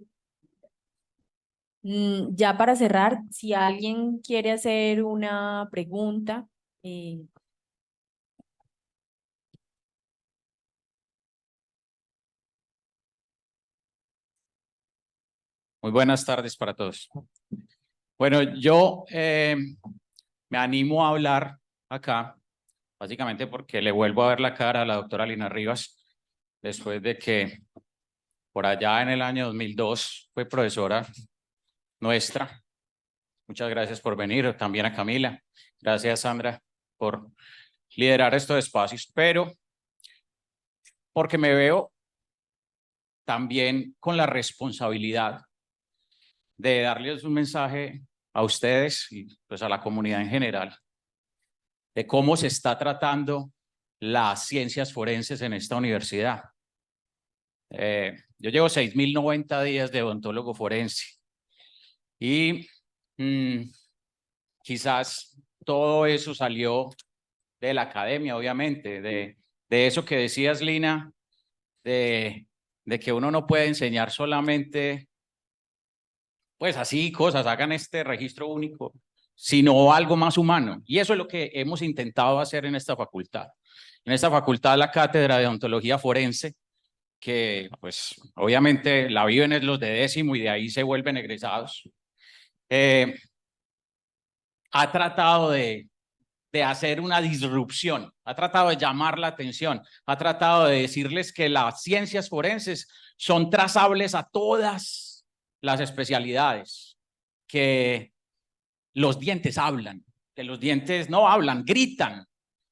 Ya para cerrar, si alguien quiere hacer una pregunta, Muy buenas tardes para todos. Bueno, yo me animo a hablar acá, básicamente porque le vuelvo a ver la cara a la doctora Lina Rivas, después de que por allá en el año 2002 fue profesora nuestra. Muchas gracias por venir, también a Camila. Gracias, Sandra, por liderar estos espacios, pero porque me veo también con la responsabilidad de darles un mensaje a ustedes y pues a la comunidad en general de cómo se está tratando las ciencias forenses en esta universidad. Yo llevo 6.090 días de odontólogo forense Y quizás todo eso salió de la academia, obviamente, de eso que decías, Lina, de que uno no puede enseñar solamente, pues así cosas, hagan este registro único, sino algo más humano. Y eso es lo que hemos intentado hacer en esta facultad. En esta facultad, la cátedra de odontología forense, que pues obviamente la viven los de décimo y de ahí se vuelven egresados, ha tratado de hacer una disrupción, ha tratado de llamar la atención, ha tratado de decirles que las ciencias forenses son trazables a todas las especialidades, que los dientes hablan, que los dientes no hablan, gritan,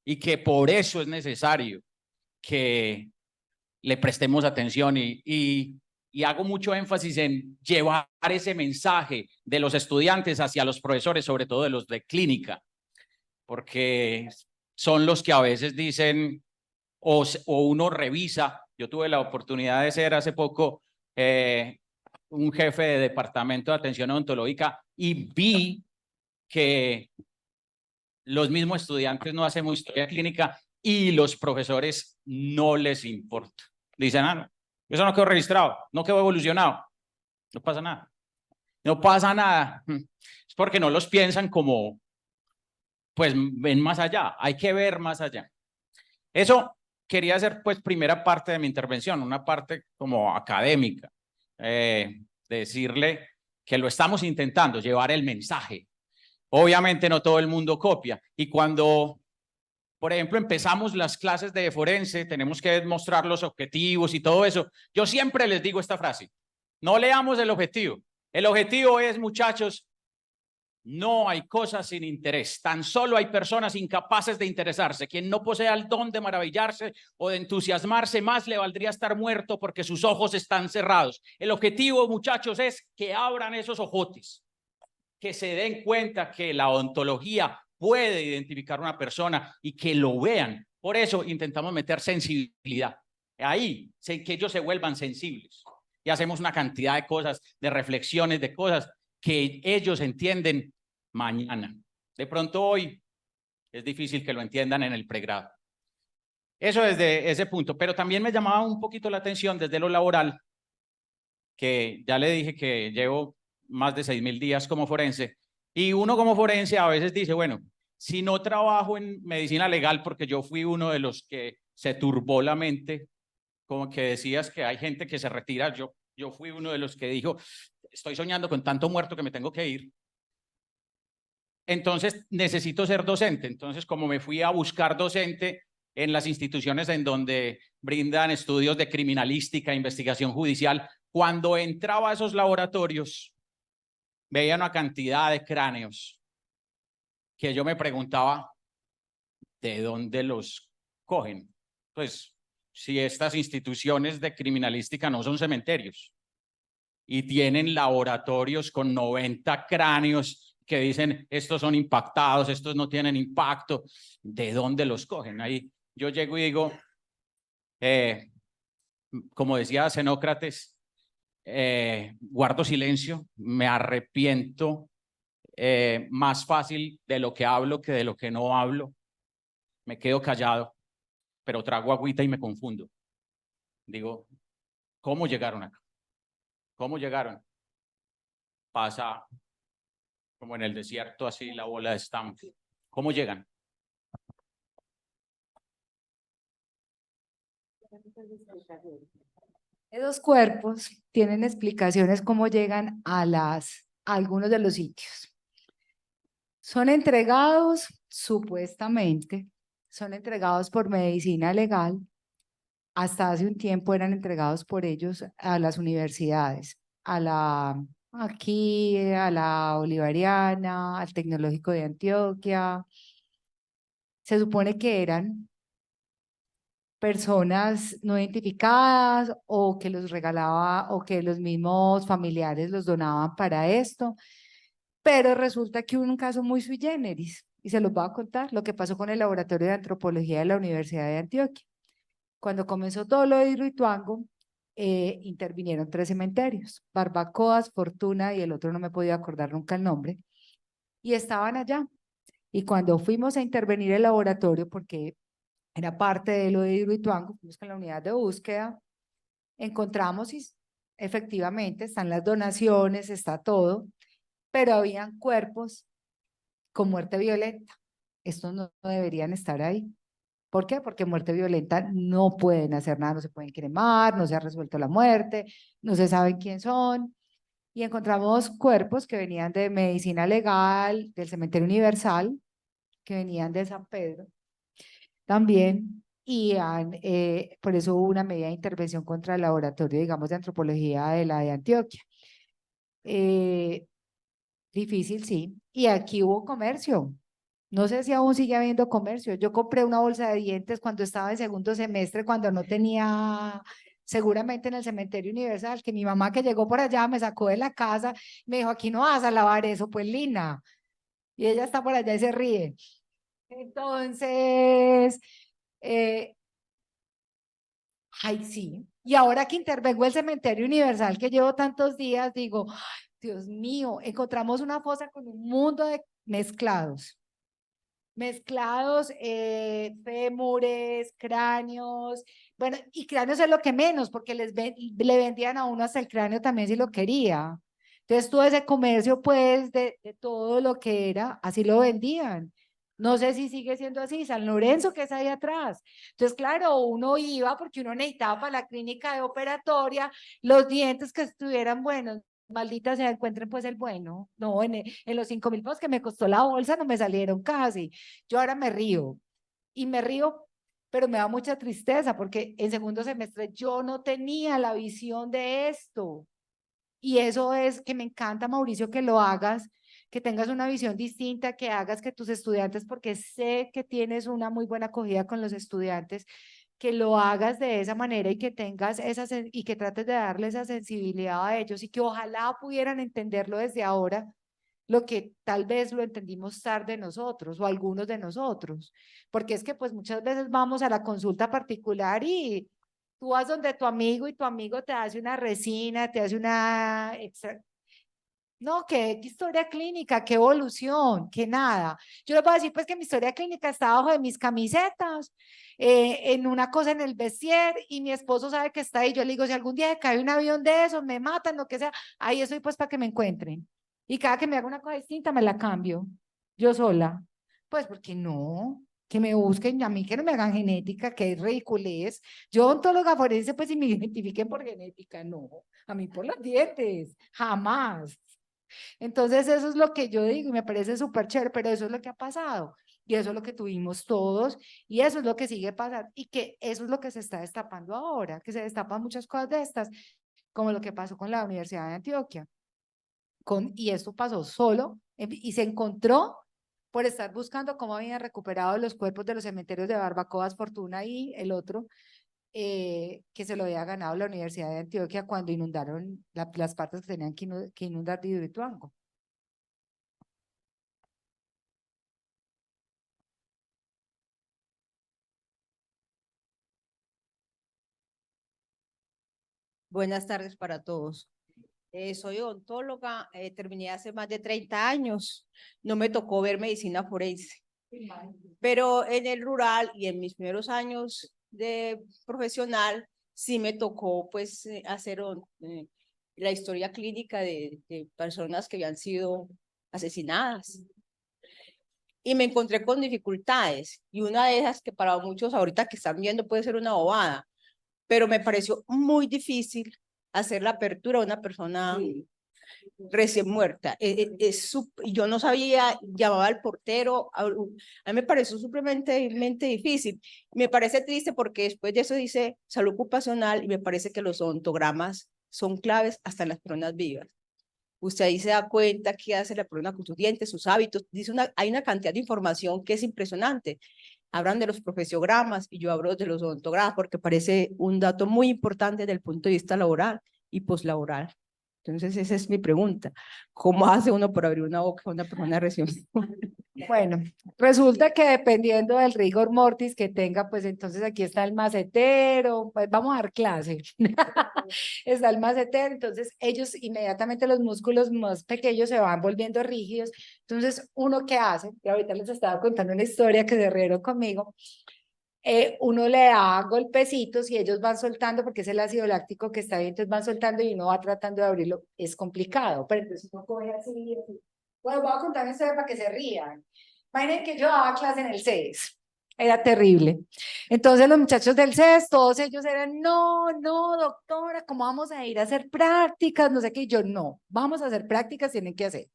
y que por eso es necesario que le prestemos atención y hago mucho énfasis en llevar ese mensaje de los estudiantes hacia los profesores, sobre todo de los de clínica, porque son los que a veces dicen o uno revisa. Yo tuve la oportunidad de ser hace poco un jefe de departamento de atención odontológica y vi que los mismos estudiantes no hacen historia clínica y los profesores no les importa. Dicen, no, eso no quedó registrado, no quedó evolucionado, no pasa nada. No pasa nada. Es porque no los piensan como, pues ven más allá, hay que ver más allá. Eso quería hacer pues primera parte de mi intervención, una parte como académica, decirle que lo estamos intentando, llevar el mensaje. Obviamente no todo el mundo copia y cuando, por ejemplo, empezamos las clases de forense, tenemos que mostrar los objetivos y todo eso. Yo siempre les digo esta frase, no leamos el objetivo. El objetivo es, muchachos, no hay cosas sin interés, tan solo hay personas incapaces de interesarse. Quien no posea el don de maravillarse o de entusiasmarse, más le valdría estar muerto porque sus ojos están cerrados. El objetivo, muchachos, es que abran esos ojotes, que se den cuenta que la odontología puede identificar a una persona y que lo vean. Por eso intentamos meter sensibilidad. Ahí, que ellos se vuelvan sensibles. Y hacemos una cantidad de cosas, de reflexiones, de cosas que ellos entienden mañana. De pronto hoy es difícil que lo entiendan en el pregrado. Eso desde ese punto. Pero también me llamaba un poquito la atención desde lo laboral, que ya le dije que llevo más de 6.000 días como forense, y uno como forense a veces dice, bueno, si no trabajo en medicina legal, porque yo fui uno de los que se turbó la mente, como que decías que hay gente que se retira, yo fui uno de los que dijo, estoy soñando con tanto muerto que me tengo que ir. Entonces necesito ser docente. Entonces, como me fui a buscar docente en las instituciones en donde brindan estudios de criminalística, investigación judicial, cuando entraba a esos laboratorios, veía una cantidad de cráneos que yo me preguntaba, ¿de dónde los cogen? Pues, si estas instituciones de criminalística no son cementerios y tienen laboratorios con 90 cráneos que dicen, estos son impactados, estos no tienen impacto, ¿de dónde los cogen? Ahí yo llego y digo, como decía Xenócrates, guardo silencio, me arrepiento más fácil de lo que hablo que de lo que no hablo, me quedo callado, pero trago agüita y me confundo. Digo, ¿cómo llegaron acá? ¿Cómo llegaron? Pasa como en el desierto, así la bola de estampa. ¿Cómo llegan? Esos cuerpos tienen explicaciones cómo llegan a algunos de los sitios. Son entregados, supuestamente, son entregados por medicina legal. Hasta hace un tiempo eran entregados por ellos a las universidades, aquí, a la Bolivariana, al Tecnológico de Antioquia. Se supone que eran personas no identificadas o que los regalaba o que los mismos familiares los donaban para esto, pero resulta que hubo un caso muy sui generis y se los voy a contar lo que pasó con el Laboratorio de Antropología de la Universidad de Antioquia. Cuando comenzó todo lo de Hidroituango, intervinieron 3 cementerios, Barbacoas, Fortuna y el otro no me podía acordar nunca el nombre, y estaban allá. Y cuando fuimos a intervenir el laboratorio, porque era parte de lo de Hidroituango, fuimos con la unidad de búsqueda, encontramos y efectivamente están las donaciones, está todo, pero habían cuerpos con muerte violenta. Estos no deberían estar ahí. ¿Por qué? Porque muerte violenta no pueden hacer nada, no se pueden cremar, no se ha resuelto la muerte, no se sabe quién son. Y encontramos cuerpos que venían de medicina legal, del Cementerio Universal, que venían de San Pedro también, y por eso hubo una medida de intervención contra el laboratorio, digamos, de antropología de la de Antioquia. Difícil, sí. Y aquí hubo comercio. No sé si aún sigue habiendo comercio. Yo compré una bolsa de dientes cuando estaba en segundo semestre, cuando no tenía, seguramente en el Cementerio Universal, que mi mamá que llegó por allá me sacó de la casa, me dijo, aquí no vas a lavar eso, pues Lina. Y ella está por allá y se ríe. Entonces, ay, sí. Y ahora que intervengo el Cementerio Universal, que llevo tantos días, digo, ay, Dios mío, encontramos una fosa con un mundo de mezclados. Fémures, cráneos, bueno, y cráneos es lo que menos, porque le vendían a uno hasta el cráneo también si lo quería. Entonces todo ese comercio, pues, de todo lo que era, así lo vendían. No sé si sigue siendo así, San Lorenzo, que es ahí atrás. Entonces, claro, uno iba porque uno necesitaba para la clínica de operatoria los dientes que estuvieran buenos. Maldita sea, encuentren pues el bueno. No, en los 5.000 pesos que me costó la bolsa no me salieron casi. Yo ahora me río y me río, pero me da mucha tristeza porque en segundo semestre yo no tenía la visión de esto. Y eso es que me encanta, Mauricio, que lo hagas, que tengas una visión distinta, que hagas que tus estudiantes, porque sé que tienes una muy buena acogida con los estudiantes, que lo hagas de esa manera y que tengas y que trates de darle esa sensibilidad a ellos y que ojalá pudieran entenderlo desde ahora, lo que tal vez lo entendimos tarde nosotros o algunos de nosotros, porque es que pues muchas veces vamos a la consulta particular y tú vas donde tu amigo y tu amigo te hace una resina, te hace una no, qué historia clínica, qué evolución, qué nada. Yo le puedo decir pues que mi historia clínica está abajo de mis camisetas, en una cosa en el vestier y mi esposo sabe que está ahí. Yo le digo, si algún día cae un avión de esos, me matan, lo que sea, ahí estoy pues para que me encuentren. Y cada que me haga una cosa distinta me la cambio, yo sola. Pues porque no, que me busquen, a mí que no me hagan genética, que es ridiculez. Yo ontóloga forense pues si me identifiquen por genética, no, a mí por los dientes, jamás. Entonces eso es lo que yo digo y me parece súper chévere, pero eso es lo que ha pasado y eso es lo que tuvimos todos y eso es lo que sigue pasando y que eso es lo que se está destapando ahora, que se destapan muchas cosas de estas, como lo que pasó con la Universidad de Antioquia. Y esto pasó solo y se encontró por estar buscando cómo habían recuperado los cuerpos de los cementerios de Barbacoas, Fortuna y el otro, que se lo había ganado la Universidad de Antioquia cuando inundaron las partes que tenían que inundar de Hidroituango. Buenas tardes para todos. Soy odontóloga, terminé hace más de 30 años. No me tocó ver medicina forense, pero en el rural y en mis primeros años de profesional, sí me tocó pues hacer la historia clínica de personas que habían sido asesinadas. Y me encontré con dificultades, y una de esas que para muchos ahorita que están viendo puede ser una bobada, pero me pareció muy difícil hacer la apertura a una persona recién muerta. Yo no sabía, llamaba al portero, a mí me pareció supremamente difícil. Me parece triste porque después de eso dice salud ocupacional y me parece que los odontogramas son claves hasta en las personas vivas. Usted ahí se da cuenta qué hace la persona con sus dientes, sus hábitos. Hay una cantidad de información que es impresionante. Hablan de los profesiogramas y yo hablo de los odontogramas porque parece un dato muy importante desde el punto de vista laboral y poslaboral. Entonces, esa es mi pregunta. ¿Cómo hace uno por abrir una boca a una persona recién? Bueno, resulta que dependiendo del rigor mortis que tenga, pues entonces aquí está el macetero, pues vamos a dar clase. Está el macetero, entonces ellos inmediatamente los músculos más pequeños se van volviendo rígidos. Entonces, ¿uno qué hace? Y ahorita les estaba contando una historia que se rieron conmigo. Uno le da golpecitos y ellos van soltando porque es el ácido láctico que está ahí, entonces van soltando y uno va tratando de abrirlo. Es complicado, pero entonces uno coge así y así. Bueno, voy a contar una historia para que se rían. Imaginen que yo daba clase en el CES. Era terrible. Entonces los muchachos del CES, todos ellos eran, no, no, doctora, ¿cómo vamos a ir a hacer prácticas? No sé qué. Y yo, no, vamos a hacer prácticas, tienen que hacer.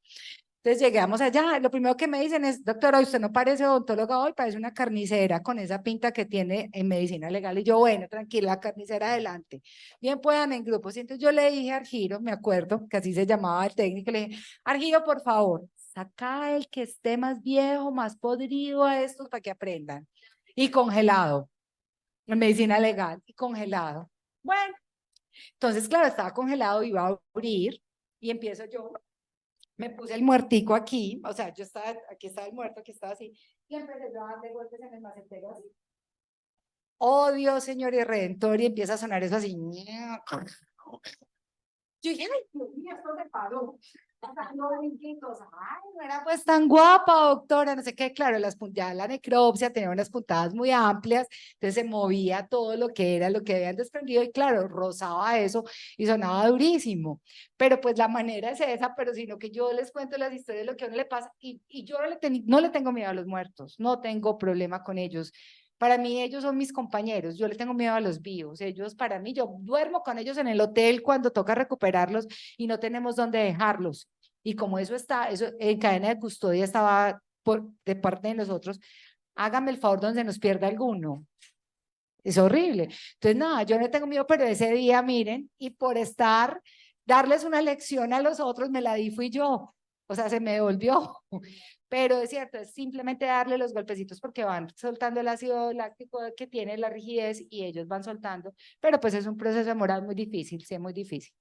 Entonces llegamos allá, lo primero que me dicen es, doctora, usted no parece odontóloga hoy, parece una carnicera con esa pinta que tiene en medicina legal. Y yo, bueno, tranquila, carnicera adelante. Bien, puedan en grupos. Y entonces yo le dije a Argiro, me acuerdo, que así se llamaba el técnico, le dije, Argiro, por favor, saca el que esté más viejo, más podrido a estos para que aprendan. Y congelado, en medicina legal, y congelado. Bueno, entonces, claro, estaba congelado, iba a abrir, y empiezo yo. Me puse el muertico aquí, o sea, yo estaba, aquí estaba el muerto, aquí estaba así, y empecé yo a darle golpes en el macetero así. Oh Dios, Señor y Redentor, y empieza a sonar eso así. Yo dije, ay, Dios mío, esto se paró. No, brinquitos. Ay, no era pues tan guapa, doctora, no sé qué. Claro, ya la necropsia tenía unas puntadas muy amplias, entonces se movía todo lo que era, lo que habían desprendido, y claro, rozaba eso y sonaba durísimo. Pero pues la manera es esa, pero sino que yo les cuento las historias de lo que a uno le pasa, y yo no le tengo miedo a los muertos, no tengo problema con ellos. Para mí ellos son mis compañeros, yo le tengo miedo a los vivos, ellos para mí, yo duermo con ellos en el hotel cuando toca recuperarlos y no tenemos dónde dejarlos. Y como eso está, eso en cadena de custodia estaba de parte de nosotros, hágame el favor donde nos pierda alguno. Es horrible. Entonces, nada, yo no tengo miedo, pero ese día, miren, y por darles una lección a los otros, me la di fui yo. O sea, se me devolvió. Pero es cierto, es simplemente darle los golpecitos porque van soltando el ácido láctico que tiene la rigidez y ellos van soltando. Pero pues es un proceso de moral muy difícil, sí, muy difícil.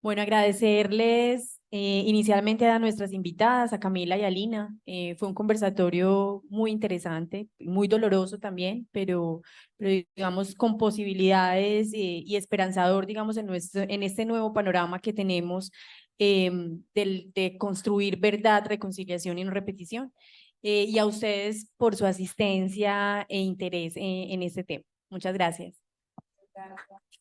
Bueno, agradecerles inicialmente a nuestras invitadas, a Camila y a Lina. Fue un conversatorio muy interesante, muy doloroso también, pero digamos con posibilidades y esperanzador, digamos, en este nuevo panorama que tenemos de construir verdad, reconciliación y no repetición. Y a ustedes por su asistencia e interés en este tema. Muchas gracias. Gracias.